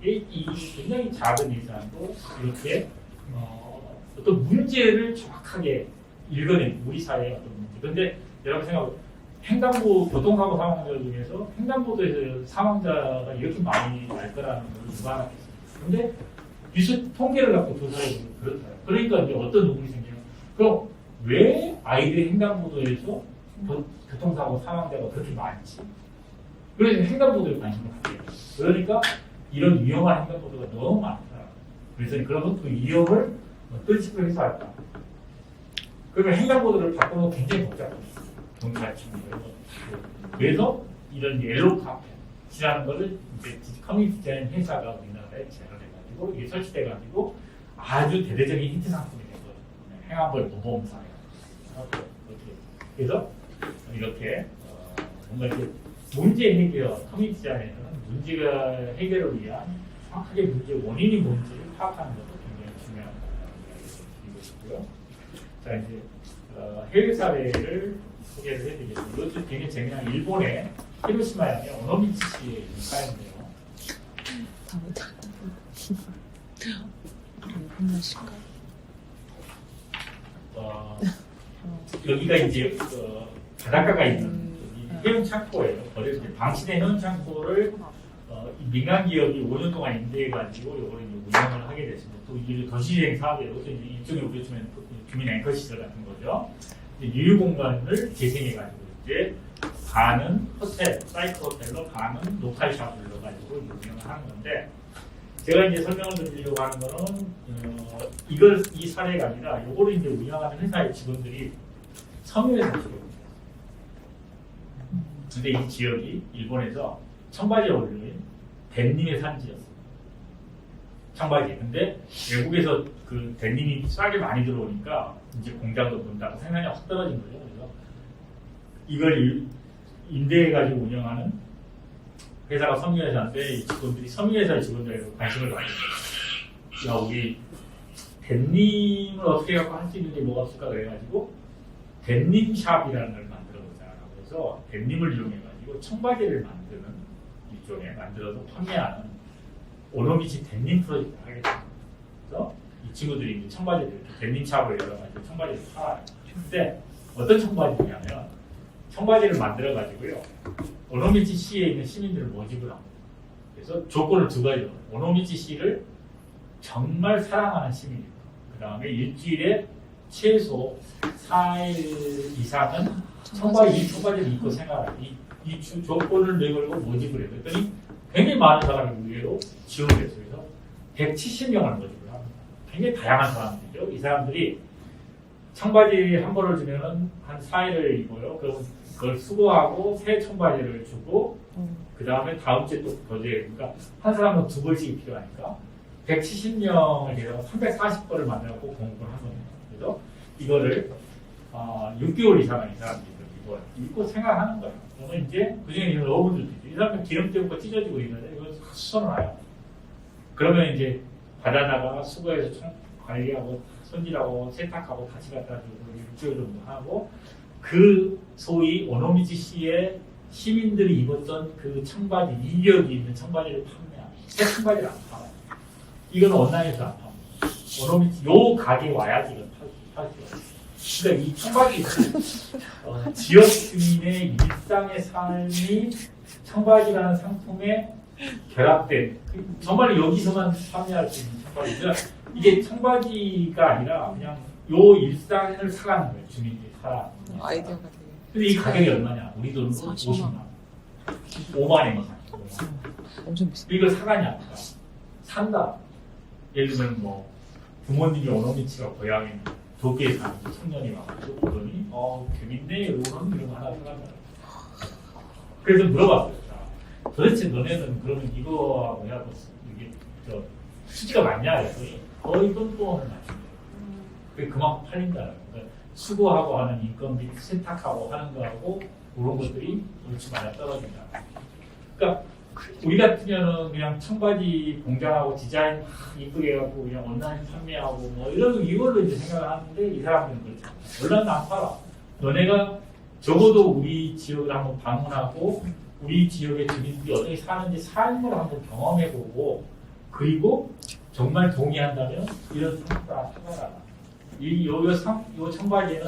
이 굉장히 작은 예산도 이렇게 어떤 문제를 정확하게 읽어내는 우리 사회의 어떤 문제. 그런데 여러분 생각해보세요. 횡단보 교통사고 사망자 중에서 횡단보도에서 사망자가 이렇게 많이 날 거라는 걸 누가 알았겠어요. 그런데 비슷 통계를 갖고 조사해보면 그렇다요. 그러니까 이제 어떤 논문이 생겨요. 그럼 왜 아이들이 횡단보도에서 교통사고 사망자가 그렇게 많지? 그래서 횡단보도에 관심을 갖게 돼요. 그러니까 이런 위험한 횡단보도가 너무 많다. 그래서 그러면 그 위험을 어떤 식으로 해소할까? 그러면 횡단보도를 바꾸는 건 굉장히 복잡해요. 그래서 이런 옐로우 카펫이라는 거를 이제 커뮤니티 디자인 회사가 우리나라에 제안을 해가지고 이게 설치돼가지고 아주 대대적인 히트 상품이 된 거예요. 행안부의 모범사예요. 그래서 이렇게 뭔가 이렇게 문제 해결, 커뮤니티 디자인에서는 문제가 해결을 위한 정확하게 문제 원인이 뭔지를 파악하는 것도 굉장히 중요한 이것이고요. 자 이제 해외 사례를 소개를 해드리겠습니다. 이것도 굉장히 재미난 일본의 히로시마현의 오노미치 씨의 사연인데요. 여기가 이제 바닷가가 있는 해운 창고예요. 그래서 방치된 해운 창고를 민간 기업이 5년 동안 임대해가지고 이거를 운영을 하게 됐습니다. 또 이게 도시재생 사업이에요. 일종의 우리 주민 앵커 시설 같은 거죠. 유휴 공간을 재생해가지고 이제 반은 호텔, 사이트 호텔로, 반은 로컬 샵을 넣어가지고 운영을 하는 건데, 제가 이제 설명을 드리려고 하는 거는, 이 사례가 아니라, 요거를 이제 운영하는 회사의 직원들이 섬유회사 직원입니다. 근데 이 지역이 일본에서 청바지에 어울리는 데님의 산지였어요. 청바지. 근데 외국에서 그 데님이 싸게 많이 들어오니까 이제 공장도 문다고 생산이 확 떨어진 거죠. 그래서 이걸 임대해가지고 운영하는 회사가 섬유회사인데 이 직원들이 섬유회사의 직원들에게 관심을 가진 거예요. 야, 우리 데님을 어떻게 갖고 할 수 있는 게 뭐가 없을까 그래가지고 데님샵이라는 걸 만들어보자라고 해서 데님을 이용해가지고 청바지를 만드는 일종에 만들어서 판매하는 오노미치 데님 프로젝트를 하게 됩니다. 그래서 이 친구들이 이제 청바지를 이렇게 데님샵을 열어가지고 청바지를 팔아요. 근데 어떤 청바지냐면 청바지를 만들어가지고요 오노미치 시에 있는 시민들을 모집을 합니다. 그래서 조건을 두 가지로 오노미치 시를 정말 사랑하는 시민이고 그 다음에 일주일에 최소 4일 이상은 이 청바지를 입고 생활하는 이 조건을 내걸고 모집을 해요. 그랬더니 굉장히 많은 사람이 의외로 지원을 했어요. 그래서 170명을 모집을 합니다. 굉장히 다양한 사람들이죠. 이 사람들이 청바지 한 벌을 주면은 한 4일을 입어요. 그러면 그걸 수거하고 새 청바지를 주고 그 다음에 다음 주에 또 더 줘야 되니까 한 사람은 두 벌씩이 필요하니까 170명을 해서 340벌을 만들어갖고 공급을 한 겁니다. 그래서 이거를 6개월 이상은 이 사람들이 이걸 입고 생활하는 거예요. 그러면 이제 그중에 있는 어부들도 있죠. 이 사람은 기름 때문에 찢어지고 있는데 이걸 수선을 그러면 이제 바다다가 수거해서 관리하고 손질하고 세탁하고 같이 갖다 주고 일주일 정도 하고 그 소위 오노미치 시의 시민들이 입었던 그 청바지 이력이 있는 청바지를 판매합니다. 새 청바지를 안 팔아요. 이건 온라인에서 안 팝니다. 오노미치 요 가게 와야지 이건 팔 수가 있어요. 그러니까 이 청바지 지역 주민의 일상의 삶이 청바지라는 상품에 결합된 정말 여기서만 판매할 수 있는 청바지. 그러니까 이게 청바지가 아니라 그냥 요 일상을 살아가는 거예요. 주민들이 살아. 아이디어가 되게. 근데 이 가격이 얼마냐? 우리 돈으로 50만 원. 5만 원 이상. 엄청 비싸. 이걸 사가냐? 산다. 예를 들면 뭐 부모님이 오노미치가 고향인 도쿄에 사는 청년이 와가지고 보더니 재밌네 이런 거 하나 사가잖아요. 그래서 물어봤어요. 자, 도대체 너네는 그러면 이거하고 해야 이게 수지가 많냐? 그랬더니 거의 똥똥을 맞춘대요. 그게 그만큼 팔린다는 거예요. 그러니까 수거하고 하는 인건비, 세탁하고 하는 거하고 그런 것들이 그렇지 많이 떨어진다. 그러니까 우리 같으면은 그냥 청바지 공장하고 디자인 이쁘게 해갖고 그냥 온라인 판매하고 뭐 이걸로 이제 생각을 하는데 이 사람들은 그렇지 않아. 온라인 안 팔아. 너네가 적어도 우리 지역을 한번 방문하고 우리 지역의 주민들이 어떻게 사는지 삶을 한번 경험해보고 그리고 정말 동의한다면 이런 상품을 사가라. 요 청바지에는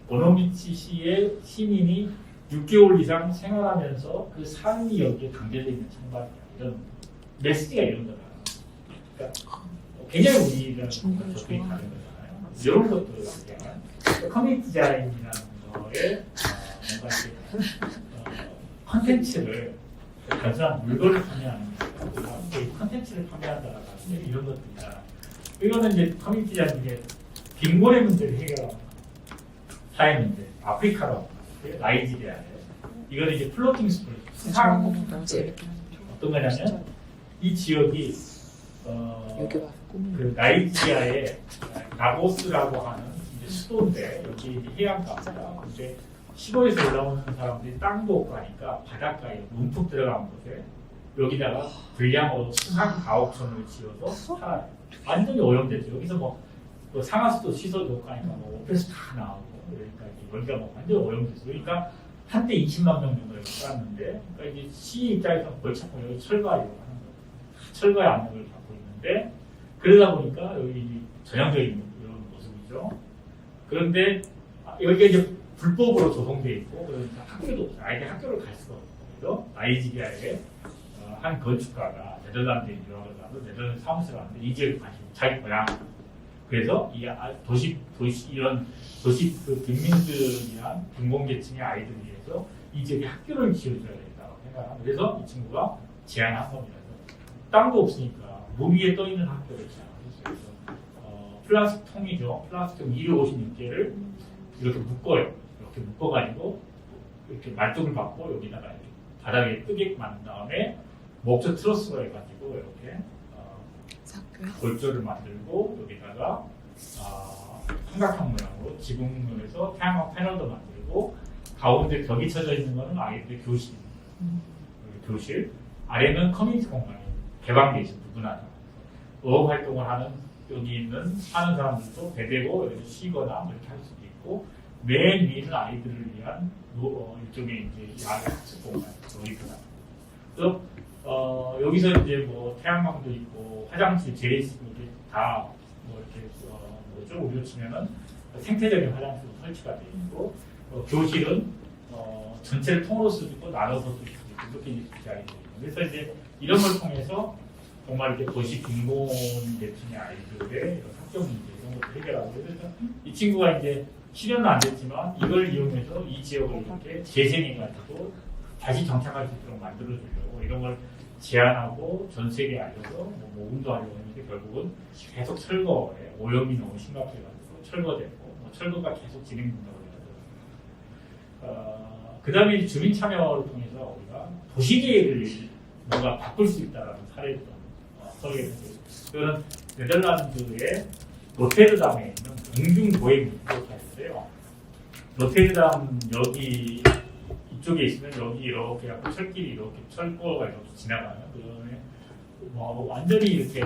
오노미치 시의 시민이 6개월 이상 생활하면서 그 삶이 여기에 담겨져 있는 청바지야. 이런 메시지가 이런 거잖아요. 그러니까 굉장히 우리가 접근이 다른 거잖아요. 이런 것들을 그냥 커뮤니티 디자인이라는 거에 뭔가 이렇게 컨텐츠를 단순한 물건을 판매하는 게 아니라 컨텐츠를 판매한다라는 이런 것들이다. 이거는 이제 커뮤니티 디자인 중에 빈곤의 문제를 해결하는 사회 문제, 아프리카로 나이지리아에 이거는 이제 플로팅 스쿨 수상 어떤 거냐면 이 지역이 그 나이지리아의 라고스라고 하는 이제 수도인데 여기 이제 해안가입니다. 근데 시골에서 올라오는 사람들이 땅도 없고 하니까 바닷가에 움푹 들어간 곳에 여기다가 불량으로 수상 가옥촌을 지어서 살아요. 완전히 오염됐죠. 여기서 뭐 상하수도 시설도 없고 하니까 뭐 오페스 다 나오고 그러니까 여기가 뭐 완전 오염됐어요. 그러니까 한때 20만 명 정도 살았는데 그러니까 이제 시 입장에서 뭘 찾고 여기 철거하려고 하는 거예요. 철거의 압력을 받고 있는데 그러다 보니까 여기 전형적인 이런 모습이죠. 그런데 여기가 이제 불법으로 조성되어 있고 그러니까 학교도 없어요. 아이들 학교를 갈 수가 없어요. 그래서 나이지리아의 한 건축가가 네덜란드에 유학을 가서 네덜란드 사무실을 하는데 이 지역에 관심 자기 고향 그래서 이 도시 이런 도시 그 빈민들이나 빈곤계층의 아이들을 위해서 이 지역에 학교를 지어줘야 된다고 생각합니다. 그래서 이 친구가 제안한 겁니다. 땅도 없으니까 물 위에 떠 있는 학교를 제안했어요. 그래서 플라스틱 통이죠. 플라스틱 256개를 이렇게 묶어요. 이렇게 묶어가지고 이렇게 말뚝을 받고 여기다가 이렇게 바닥에 뜨게 만든 다음에 목조 트러스로 해가지고 이렇게 학교요? 골조를 만들고 여기다가 삼각형 모양으로 지붕면에서 태양광 패널도 만들고 가운데 벽이 쳐져 있는 거는 아이들의 교실, 교실 아래는 커뮤니티 공간이 개방돼 있어 누구나 어업 활동을 하는 여기 있는 사는 사람들도 배대고 여기서 쉬거나 이렇게 할 수도 있고 맨 위는 아이들을 위한 이쪽에 이제 야외 학습 공간 놀이터가 그래서 여기서 이제 뭐 태양광도 있고 화장실 제이스 이렇게 다 뭐 이렇게 뭐죠 우리로 치면은 생태적인 화장실도 설치가 되어 있고 교실은 전체를 통으로 쓰고 있고 나눠서 쓰고 있고 이렇게 이제 디자인이 되어 있고 그래서 이제 이런 걸 통해서 정말 이렇게 도시 빈곤 계층의 아이들의 이런 학교 문제 이런 것도 해결하고 그래서 이 친구가 이제 실현은 안 됐지만 이걸 이용해서 이 지역을 이렇게 재생해가지고 다시 정착할 수 있도록 만들어주려고 이런 걸 제안하고 전 세계에 알려서 뭐 모금도 하려고 했는데 결국은 계속 철거에 오염이 너무 심각해가지고 철거됐고 뭐 철거가 계속 진행된다고 해요. 그 다음에 주민 참여를 통해서 우리가 도시계획을 뭔가 바꿀 수 있다는 사례도 설계했어요. 그거는 네덜란드의 로테르담에 있는 공중보행 프로젝트가 있어요. 로테르담 여기 이쪽에 있으면 여기 이렇게 하고 철길이 이렇게 철도가 이렇게 지나가요. 그다음에 뭐 완전히 이렇게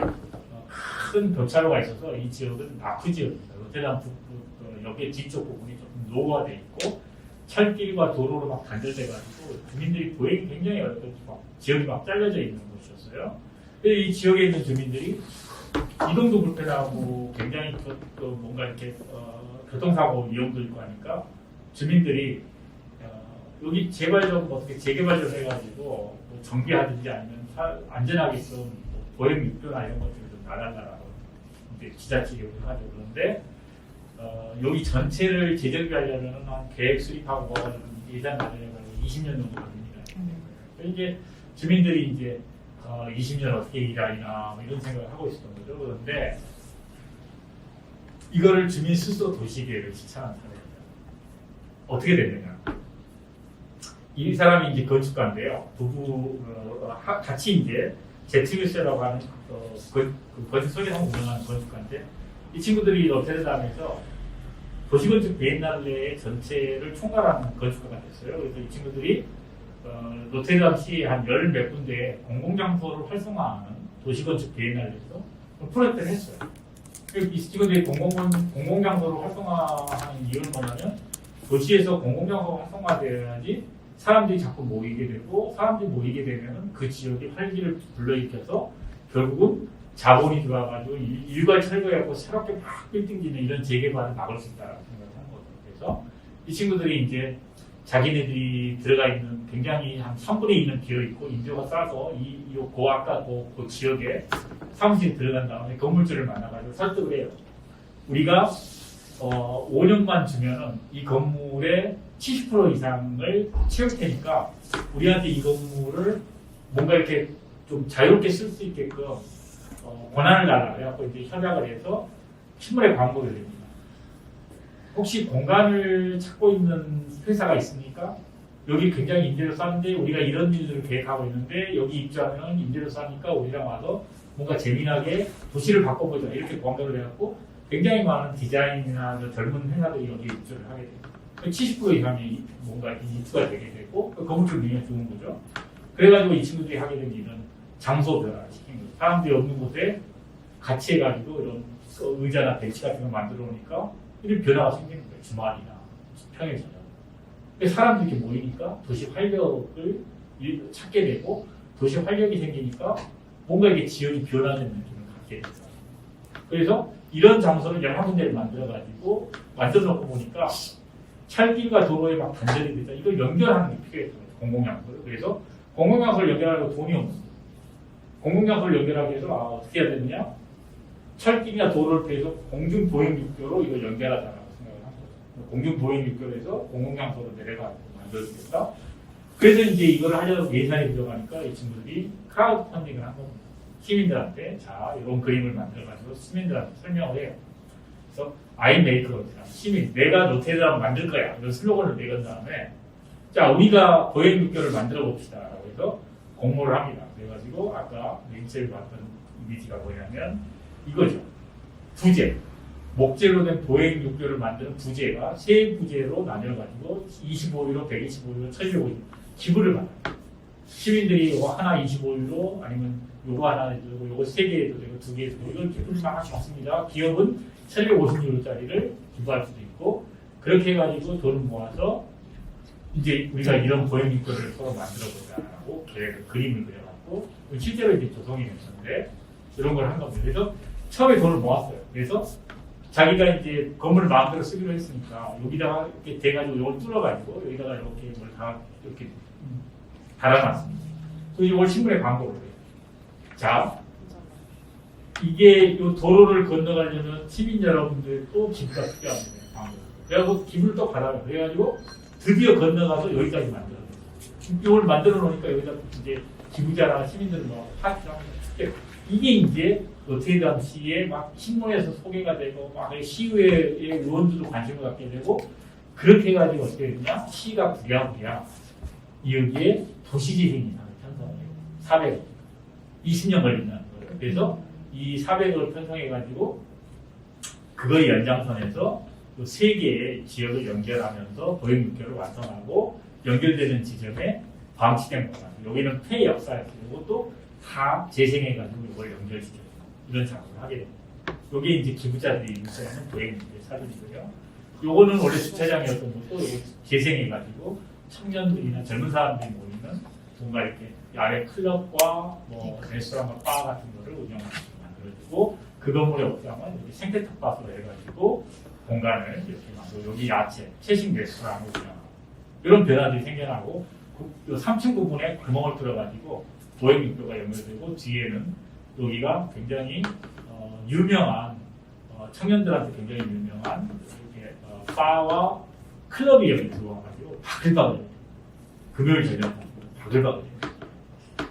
큰 교차로가 있어서 이 지역은 나프 지역입니다. 로테르담 여기 뒤쪽 부분이 조금 노후화돼 있고 철길과 도로로 막 단절돼가지고 주민들이 보행이 굉장히 어렵고 지역이 막 잘려져 있는 곳이었어요. 그래서 이 지역에 있는 주민들이 이동도 불편하고 굉장히 뭔가 이렇게 교통사고 위험도 있고 하니까 주민들이 여기 제발 좀 어떻게 재개발 좀 해가지고 뭐 정비하든지 아니면 안전하게끔 뭐 보행 육교나 이런 것들을 좀 놔달라고 이제 지자체 요구를 하죠. 그런데 여기 전체를 재정비하려면 한 계획 수립하고 예산 마련해가지고 20년 정도 걸립니다. 그래서 이제 주민들이 이제 20년 어떻게 일하리나 뭐 이런 생각을 하고 있었던 거죠. 그런데 이거를 주민 스스로 도시계획을 실천한 사례입니다. 어떻게 됐느냐? 이 사람이 이제 건축가인데요. 부부 같이 이제 제트규스라고 하는 건축 소개상 운영하는 건축가인데 이 친구들이 로테르담에서 도시건축 비엔날레 전체를 총괄하는 건축가가 됐어요. 그래서 이 친구들이 로테르담 시에 한 열 몇 군데 공공장소를 활성화하는 도시건축 비엔날레에서 프로젝트를 했어요. 이 친구들이 공공장소를 활성화하는 이유는 뭐냐면 도시에서 공공장소가 활성화되어야지 사람들이 자꾸 모이게 되고 사람들이 모이게 되면 그 지역의 활기를 불러일으켜서 결국은 자본이 들어와가지고 일괄 철거해갖고 새롭게 막 빌딩 짓는 이런 재개발을 막을 수 있다고 생각하는 거죠. 그래서 이 친구들이 이제 자기네들이 들어가 있는 굉장히 한 3분의 2는 비어있고 인조가 싸서 아까 그 지역에 사무실에 들어간 다음에 건물주를 만나가지고 설득을 해요. 우리가 5년만 주면은 이 건물의 70% 이상을 채울 테니까 우리한테 이 건물을 뭔가 이렇게 좀 자유롭게 쓸 수 있게끔 권한을 달라. 그래갖고 이제 협약을 해서 신문에 광고를 냅니다. 혹시 공간을 찾고 있는 회사가 있습니까? 여기 굉장히 임대료 싼데 우리가 이런 일들을 계획하고 있는데 여기 입주하면 임대료 싸니까 우리랑 와서 뭔가 재미나게 도시를 바꿔보자. 이렇게 광고를 해갖고 굉장히 많은 디자인이나 젊은 회사들이 여기 입주를 하게 돼요. 70% 이상이 뭔가 입주가 되게 되고 그 건물주 굉장히 좋은 거죠. 그래가지고 이 친구들이 하게 된 일은 장소 변화를 시킨 거죠. 사람들이 없는 곳에 같이 해가지고 이런 의자나 벤치 같은 거 만들어 놓으니까 이런 변화가 생기는 거예요. 주말이나 평일 저녁. 사람들이 이렇게 모이니까 도시 활력을 찾게 되고 도시 활력이 생기니까 뭔가 이게 지역이 변화된 느낌을 갖게 됩니다. 그래서 이런 장소를 여러 군데를 만들어가지고 만들어놓고 보니까 철길과 도로에 막 단절이 되다. 이걸 연결하는 게 필요했어요. 공공장소를. 그래서 공공장소를 연결하려고 돈이 없는 거예요. 공공장소를 연결하기 위해서 어떻게 해야 되느냐? 철길이나 도로를 통해서 공중보행육교로 이걸 연결하자라고 생각을 한 거죠. 공중보행육교에서 공공장소로 내려가고 만들어주겠다. 그래서 이제 이걸 하려고 예산이 들어가니까 이 친구들이 크라우드 펀딩을 한 겁니다. 시민들한테 자 이런 그림을 만들어가지고 시민들한테 설명을 해요. 그래서 I make Notre 시민 내가 노트르담을 만들 거야 이런 슬로건을 내건 다음에 자 우리가 보행육교를 만들어 봅시다라고 해서 공모를 합니다. 그래가지고 아까 링체를 봤던 이미지가 뭐냐면 이거죠. 부재 목재로 된 보행육교를 만드는 부재가 세 부재로 나뉘어가지고 25유로, 125유로, 1250 기부를 받아요. 시민들이 이거 하나 25유로 아니면 요거 하나 해주고 요거 3개 해도 되고 2개 해도 되고 이걸 기부를 막 받습니다. 기업은 1250유로짜리를 기부할 수도 있고 그렇게 해가지고 돈을 모아서 이제 우리가 이런 보행육교를 서로 만들어보자라고 계획을 그림을 그려갖고 실제로 이제 조성이 됐었는데 이런 걸 한 겁니다. 그래서 처음에 돈을 모았어요. 그래서 자기가 이제 건물을 마음대로 쓰기로 했으니까 여기다가 이렇게 돼가지고 이걸 뚫어가지고 여기다가 이렇게 뭘 다 이렇게 달아놨습니다. 그래서 이걸 신문에 광고를 해요. 자, 이게 이 도로를 건너가려면 시민 여러분들도 기부가 필요합니다. 광고. 그래서 기부를 또 받아요. 그래가지고 드디어 건너가서 여기까지 만들어요. 이걸 만들어 놓으니까 여기다 이제 기부자나 시민들은 뭐 파티를 합니다. 이게 이제 노트르담 시에 막 신문에서 소개가 되고 막 시의회 의원들도 관심을 갖게 되고 그렇게 해가지고 어떻게 되냐 시가 부랴부랴 여기에 도시재생이 편성을 해요. 20년 걸린다는 거예요. 그래서 이 400을 편성해가지고 그거의 연장선에서 세 개의 지역을 연결하면서 보행육교를 완성하고 연결되는 지점에 방치된 거다. 여기는 폐역사였어요. 이것도 다 재생해가지고 이걸 연결시켜요. 이런 작업을 하게 됩니다. 이게 이제 기부자들이 인쇄하는 보행육교 사진이고요. 요거는 원래 주차장이었던 것도 재생해가지고 청년들이나 젊은 사람들이 모이는 뭔가 이렇게 아래 클럽과 뭐 레스토랑과 바 같은 거를 운영하는 만들어주고 그 건물의 옥상은 이렇게 생태 텃밭으로 해가지고 공간을 이렇게 만들고 여기 야채, 채식 레스토랑을 운영하고 이런 변화들이 생겨나고 요 3층 부분에 구멍을 뚫어가지고 보행육교가 연결되고 뒤에는 여기가 굉장히 유명한 청년들한테 굉장히 유명한 이렇게 바와 클럽이 여기 들어와가지고 바글바글 금요일 저녁 바글바글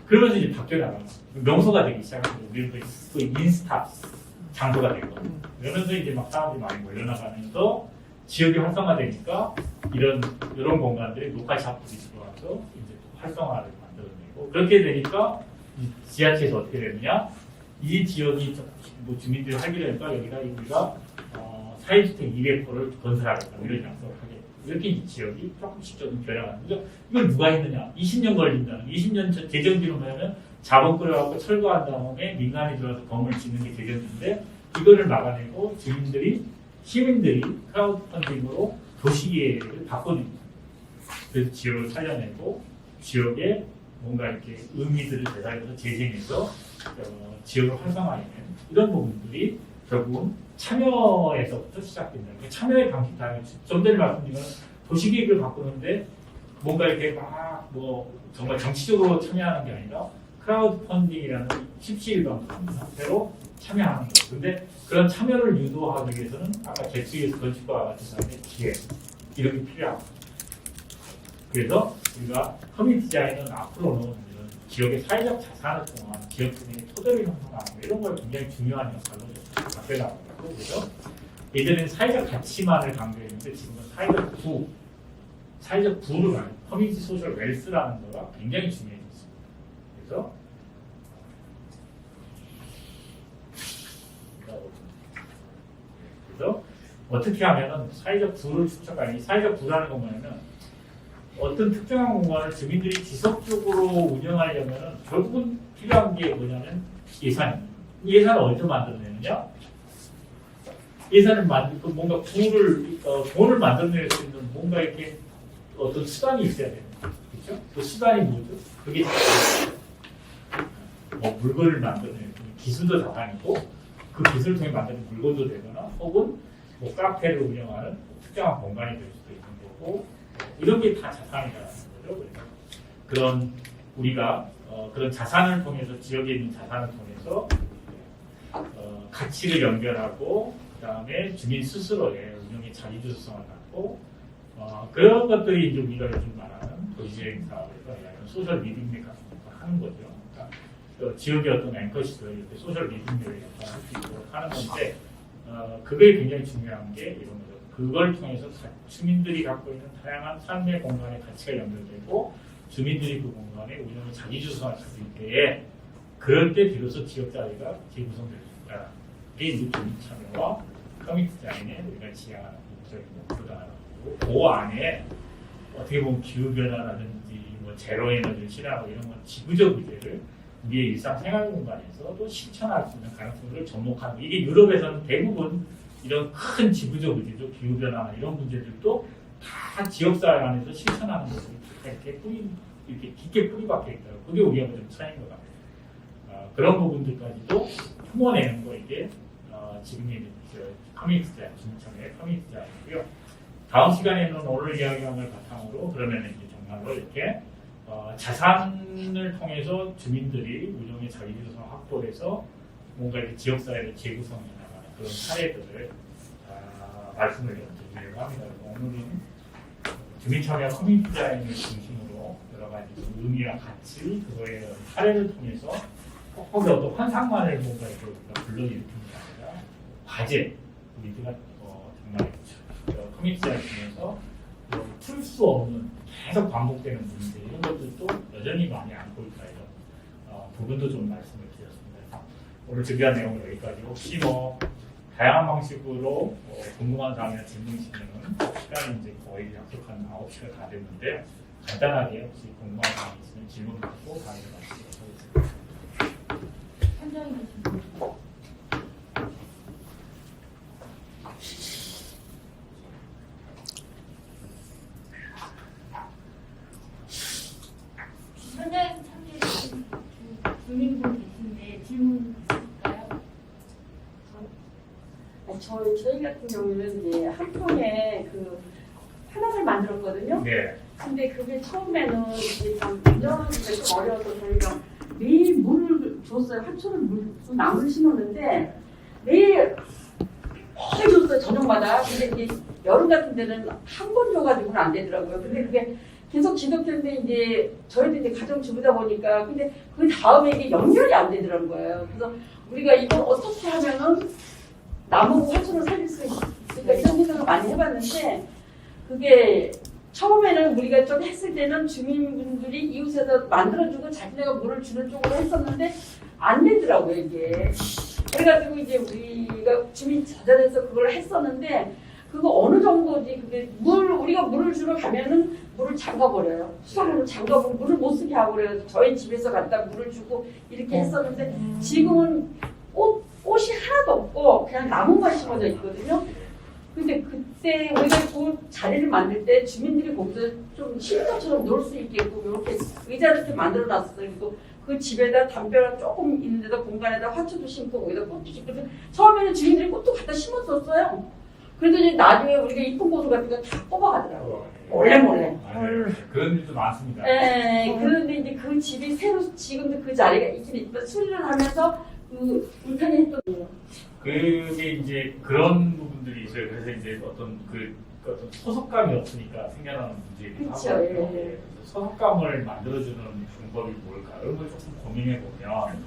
그러면서 이제 바뀌어나가는 명소가 되기 시작하고 우리는 또 인스타 장소가 되고 그러면서 이제 막 사람들이 많이 몰려나가면서 지역이 활성화되니까 이런 공간들이 녹화샵들이 들어와서 이제 또 활성화를 만들어내고 그렇게 되니까 이 지하철에서 어떻게 되느냐 이 지역이 뭐 주민들이 하기로 하니까 여기다 우리가 사회주택 200호를 건설하겠다 이런 약속을 하게 이렇게 이 지역이 조금씩 변화하는 거죠. 이걸 누가 했느냐 20년 걸린다는 20년 전 재정비로면 자본 끌어갖고 철거한 다음에 민간이 들어와서 건물 짓는 게 재정비인데 이거를 막아내고 시민들이 크라우드 펀딩으로 도시계획을 바꿔줍니다. 그래서 지역을 살려내고 지역에 뭔가 이렇게 의미들을 대상해서 재생해서 지역을 활성화하는 이런 부분들이 결국은 참여에서부터 시작된다. 참여의 방식 다음에 좀 전에 말씀드린 건 도시계획을 바꾸는데 뭔가 이렇게 막 뭐 정말 정치적으로 참여하는 게 아니라 크라우드 펀딩이라는 십시일반 형태로 참여하는 거예요. 근데 그런 참여를 유도하기 위해서는 아까 객수에서 건축과 같은 사람의 기획 이런 게 필요하고 그래서 우리가 커뮤니티 디자인은 앞으로는 이런 지역의 사회적 자산을 통한 지역 분위기 토대를 형성하는 이런 걸 굉장히 중요한 역할로 바뀌어나가고 그래서 예전에는 사회적 가치만을 강조했는데 지금은 사회적 부를 말해요. 커뮤니티 소셜 웰스라는 거가 굉장히 중요해졌습니다. 그래서 어떻게 하면은 사회적 부를 축적하는 이 사회적 부라는 건 뭐냐면 어떤 특정한 공간을 주민들이 지속적으로 운영하려면 결국은 필요한 게 뭐냐면 예산입니다. 예산을 언제 만들어내느냐? 예산을 만들고 뭔가 돈을 만들어낼 수 있는 뭔가 이렇게 어떤 수단이 있어야 돼요. 그렇죠? 그 수단이 뭐죠? 그게 뭐 물건을 만드는 기술도 자산이고 그 기술을 통해 만드는 물건도 되거나 혹은 뭐 카페를 운영하는 특정한 공간이 될 수도 있는 거고 이런 게 다 자산이라는 거죠. 그런 우리가 그런 자산을 통해서 지역에 있는 자산을 통해서 가치를 연결하고 그 다음에 주민 스스로의 운영의 자기주도성을 갖고 그런 것들이 이제 우리가 요즘 말하는 도시재생 사업에서 이런 소셜 리딩맥 같은 걸 하는 거죠. 그러니까 지역의 어떤 앵커시들 이렇게 소셜 리딩맥을 할 수 있도록 하는 건데 그게 굉장히 중요한 게 이런 거죠. 그걸 통해서 주민들이 갖고 있는 다양한 삶의 공간의 가치가 연결되고 주민들이 그 공간에 운영의 자기주도성을 가질 때에 그럴 때 비로소 지역사회가 재구성될 수 있다. 이게 이제 주민 참여와 커뮤니티 디자인에 우리가 지향하는 목적인 목표다. 그 안에 어떻게 보면 기후변화라든지 뭐 제로 에너지를 실현하고 이런 건 지구적 의제를 우리의 일상생활 공간에서도 실천할 수 있는 가능성을 접목하는 이게 유럽에서는 대부분 이런 큰 지구적 의제죠. 기후변화나 이런 문제들도 다 지역사회 안에서 실천하는 것을 이렇게 깊게 뿌리박혀 있더라고요. 그게 우리하고 좀 차이인 것 같아요. 그런 부분들까지도 품어내는 거 이게 지금의 커뮤니티 디자인, 주민참여의 커뮤니티 디자인이고요. 다음 시간에는 오늘 이야기한 걸 바탕으로 그러면 이제 정말로 이렇게 자산을 통해서 주민들이 운영의 자기주도성을 확보해서 뭔가 이렇게 지역사회를 재구성해 나가는 그런 사례들을 말씀을 드리려고 합니다. 오늘은 주민참여 커뮤니티 디자인을 중심으로 여러 가지 의미와 가치, 그거의 사례를 통해서 거기 어떤 환상만을 뭔가 이렇게 불러일으키는 게 아니라 과제, 우리가 정말 커뮤니티 디자인 중에서 풀 수 없는 계속 반복되는 문제 이런 것들도 여전히 많이 안고 있다 이런 부분도 좀 말씀을 드렸습니다. 오늘 준비한 내용은 여기까지. 혹시 뭐 다양한 방식으로 궁금한 사항이나 질문 있으면 시간이 이제 거의 약속한 9시가 다 됐는데 간단하게 혹시 궁금한 사항이 있으면 질문 받고 다음에 말씀드리도록 하겠습니다. 현장에 계신 분. 현장에서 참여해주신 주민분 계신데 질문 있을까요? 저희 같은 경우는 이제 한 통에 그 하나를 만들었거든요. 네. 근데 그게 처음에는 이제 좀 운영하기가 좀 어려워서 저희가 매일 물을 줬어요. 한 초를 나무를 심었는데 매일 줬어요. 저녁마다. 근데 이제 여름 같은 데는 한 번 줘가지고는 안 되더라고요. 근데 그게 계속 지속되는데 이제 저희도 이제 가정주부다 보니까 근데 그 다음에 이게 연결이 안 되더라는 거예요. 그래서 우리가 이걸 어떻게 하면은 나무고 화초를 살릴 수 있을까 이런 생각을 많이 해봤는데 그게 처음에는 우리가 좀 했을 때는 주민분들이 이웃에서 만들어주고 자기네가 물을 주는 쪽으로 했었는데 안 되더라고요 이게. 그래가지고 이제 우리가 주민 자잘해서 그걸 했었는데 그거 어느 정도지 그게 우리가 물을 주러 가면은 물을 잠가버려요. 수돗물을 잠가버리고 물을 못 쓰게 하고 그래서 저희 집에서 갖다 물을 주고 이렇게 했었는데 지금은 꽃이 하나도 없고 그냥 나무만 심어져 있거든요. 근데 그때 우리가 그 자리를 만들 때 주민들이 거기서 좀 쉼터처럼 놀 수 있게끔 이렇게 의자를 좀 만들어 놨어요. 그리고 그 집에다 담벼락 조금 있는 데다 공간에다 화초도 심고 거기다 꽃도 심고 처음에는 주민들이 꽃도 갖다 심었었어요. 그랬더니 나중에 우리가 이쁜 꽃을 같은 거 다 뽑아가더라고요. 몰래. 그런 일도 많습니다. 네, 그런데 이제 그 집이 새로 지금도 그 자리가 있긴 있지만 수리를 하면서 그 울타리 했던 그게 이제 그런 부분들이 있어요. 그래서 이제 어떤 어떤 소속감이 없으니까 생겨나는 문제이기도 그쵸, 하거든요. 예. 그래서 소속감을 만들어주는 방법이 뭘까? 이런 걸 조금 고민해 보면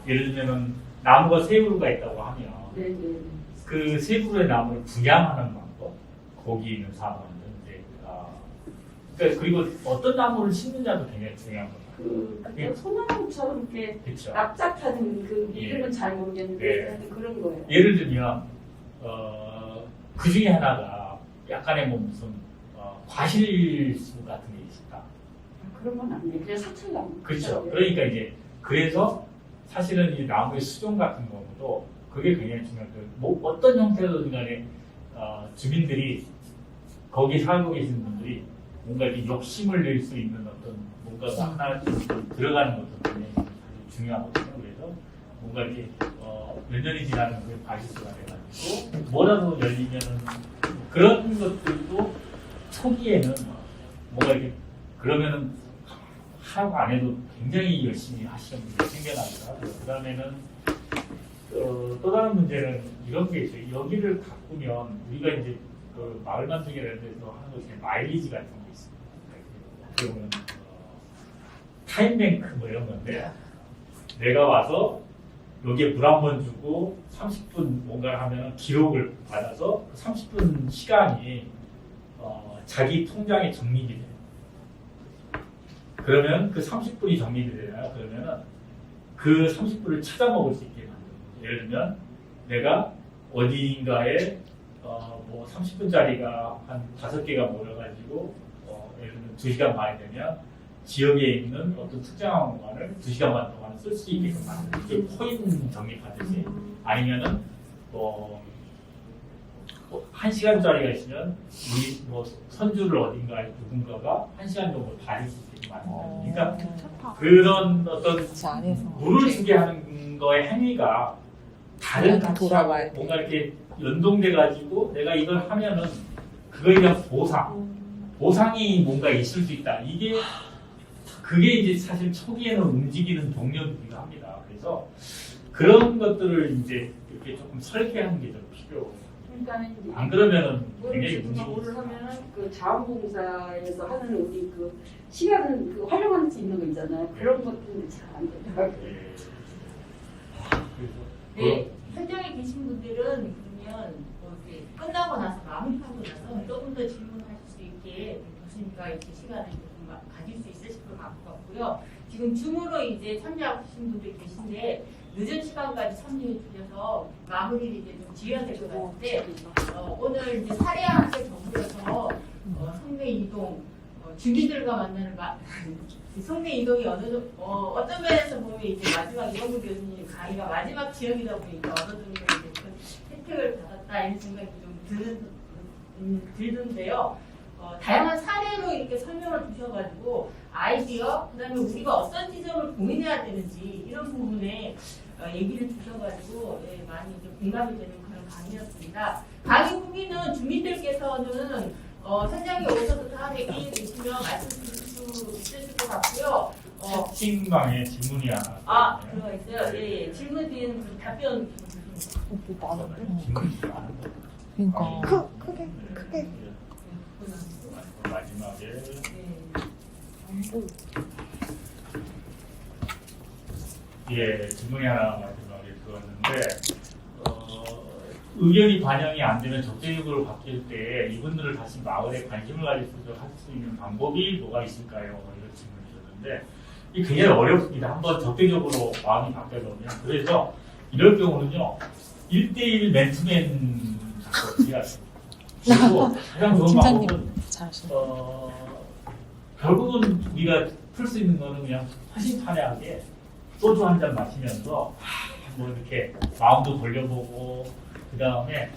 예를 들면 나무가 세 그루가 있다고 하면 네네. 그 세 그루의 나무를 분양하는 방법, 거기 있는 사람들 이제 그러니까 그리고 어떤 나무를 심느냐도 굉장히 중요한 거예요. 그냥 소나무처럼 이렇게 그렇죠. 납작한 그 예. 이름은 잘 모르겠는데 네. 하여튼 그런 거예요. 예를 들면 그 중에 하나가 약간의 뭐 무슨 과실수 같은 게 있을까? 그런 건 아니에요. 그냥 사철나무. 그렇죠. 그러니까 이제 그래서 사실은 이 나무의 수종 같은 경우도 그게 굉장히 중요한 거예요. 뭐 어떤 형태로든 간에 주민들이 거기 살고 계신 분들이 뭔가 이렇게 욕심을 낼 수 있는 어떤 뭔가가 하나 들어가는 것도 굉장히 중요하거든요. 그래서 뭔가 이렇게 몇 년이 지나면 그게 과실수가 돼가지고 뭐라도 열리면은 그런 것들도 초기에는 뭔가 이렇게 그러면은 하라고 안 해도 굉장히 열심히 하시는 분들이 생겨나더라고요. 그 다음에는 또 다른 문제는 이런 게 있어요. 여기를 가꾸면 우리가 이제 그 마을 만들기라는 데서 하는 것 중에 마일리지 같은 게 있습니다. 어떻게 보면 타임뱅크 뭐 이런 건데 내가 와서 여기에 물 한 번 주고 30분 뭔가를 하면 기록을 받아서 그 30분 시간이 자기 통장에 적립이 돼요. 그러면 그 30분이 적립이 되잖아요. 그러면은 그 30분을 찾아 먹을 수 있게 만들어요. 예를 들면 내가 어디인가에 뭐 30분짜리가 한 5개가 모여가지고 예를 들면 2시간 반이 되면 지역에 있는 어떤 특정한 공간을 2시간 반 동안 쓸 수 있게끔 만드는 게 코인 적립하듯이 아니면은 뭐 1시간짜리가 있으면 우리 뭐 선주를 어딘가에 누군가가 1시간 정도 다닐 수 있게 만드는 그러니까 괜찮다. 그런 어떤 진짜 안에서 물을 주게 하는 거의 행위가 다른 우리한테 가치하고 돌아와야 돼. 뭔가 이렇게 연동돼 가지고 내가 이걸 하면은 그거에 대한 보상이 뭔가 있을 수 있다. 그게 이제 사실 초기에는 움직이는 동력이기도 합니다. 그래서 그런 것들을 이제 이렇게 조금 설계하는 게 좀 필요해요. 그러니까는 이제 안 그러면은 굉장히 문제가 뭐를 있어요. 하면은 그 자원봉사에서 하는 우리 그 시간은 그 활용할 수 있는 거 있잖아요. 그런 것들은 잘 안 되더라고요. 예. 그래서 네, 현장에 계신 분들은 그러면 뭐 이렇게 끝나고 나서 마무리하고 나서 조금 더 질문하실 수 있게 교수님과 이렇게 시간을 조금 가질 수 있으실 것 같고요. 지금 줌으로 이제 참여하신 분들이 계신데 늦은 시간까지 참여해 주셔서 마무리를 이제 좀 지어야 될 것 같은데 오늘 이제 사례학교 정부에서 성내 이동 주민들과 만나는 성내 이동이 어떤 면에서 보면 이제 마지막 이영구 교수님 강의가 마지막 지역이다 보니까 어느 정도 이제 그 혜택을 받았다 이런 생각이 좀 들던데요. 다양한 사례로 이렇게 설명을 주셔가지고 아이디어, 그다음에 우리가 어떤 지점을 고민해야 되는지 이런 부분에 얘기를 주셔가지고 많이 이제 공감이 되는 그런 강의였습니다. 강의 후기는 주민들께서는 현장에 오셔서 다음에 기회 되시면 말씀 주실 수 있으실 것 같고요. 채팅방에 질문이 하나 들어가 있어요. 예, 질문 뒤에는 그 답변 뭐 많은데? 질문이 많은 거. 그러니까 크게 마지막에 질문이 하나 마지막에 들어왔는데 의견이 반영이 안 되면 적대적으로 바뀔 때 이분들을 다시 마을에 관심을 가질 수 있도록 할 수 있는 방법이 뭐가 있을까요? 이런 질문을 주셨는데 이게 굉장히 어렵습니다. 한번 적대적으로 마음이 바뀌어보면 그래서 이럴 경우는요 1대1 맨투맨 작업을 해야 돼요. 그리고 가장 좋은 팀장님 방법은 잘하시네. 결국은 우리가 풀 수 있는 거는 그냥 허심탄회하게 소주 한 잔 마시면서 뭐 이렇게 마음도 돌려보고 그 다음에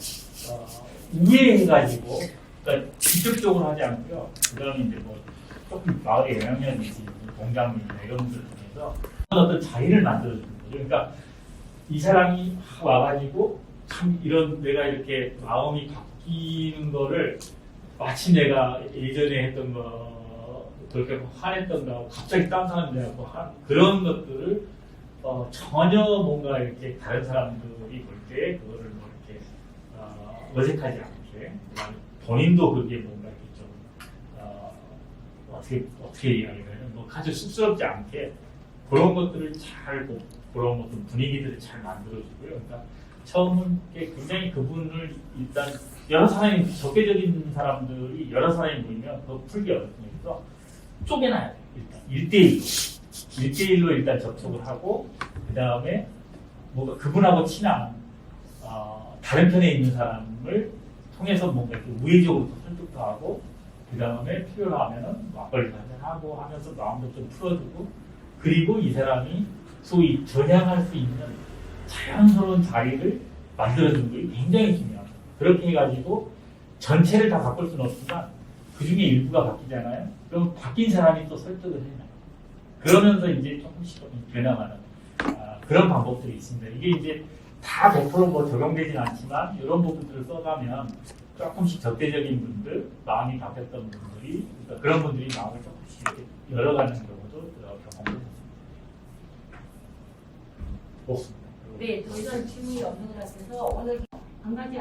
우회해가지고 그러니까 직접적으로 하지 않고요. 그 다음에 이제 뭐 조금 마을에 영향력이 있는 공장이나 이런 분들 중에서 어떤 자리를 만들어주는 거죠. 그러니까 이 사람이 와가지고 참 이런 내가 이렇게 마음이 바뀌는 거를 마치 내가 예전에 했던 거 그렇게 화냈던 거 갑자기 딴 사람이 돼갖고 그런 것들을 전혀 뭔가 이렇게 다른 사람들이 볼 때 그거를 뭐 이렇게 어색하지 않게 본인도 그게 뭔가 이렇게 좀 어떻게 이야기하면 뭐 아주 쑥스럽지 않게 그런 것들을 잘 그런 것들 분위기들을 잘 만들어주고요. 그러니까 처음은 굉장히 그분을 일단 여러 사람이 적대적인 사람들이 여러 사람이 모이면 그거 풀기 어렵습니다. 쪼개놔야 돼요. 일단 1대1로 일단 접촉을 하고 그 다음에 뭔가 그분하고 친한 다른 편에 있는 사람을 통해서 뭔가 이렇게 우회적으로 설득도 하고 그 다음에 필요로 하면은 막걸리도 한잔 하고 하면서 마음도 좀 풀어주고 그리고 이 사람이 소위 전향할 수 있는 자연스러운 자리를 만들어주는 게 굉장히 중요합니다. 그렇게 해가지고 전체를 다 바꿀 수는 없지만 그 중에 일부가 바뀌잖아요. 그럼 바뀐 사람이 또 설득을 해요. 그러면서 이제 조금씩 변화하는 그런 방법들이 있습니다. 이게 이제 다 100% 적용되진 않지만 이런 부분들을 써가면 조금씩 적대적인 분들, 마음이 바뀌었던 분들이 그러니까 그런 분들이 마음을 조금씩 이렇게 열어가는 경우도 경험을 했습니다. 네, 더 이상 질문이 없는 것 같아서 오늘 한 가지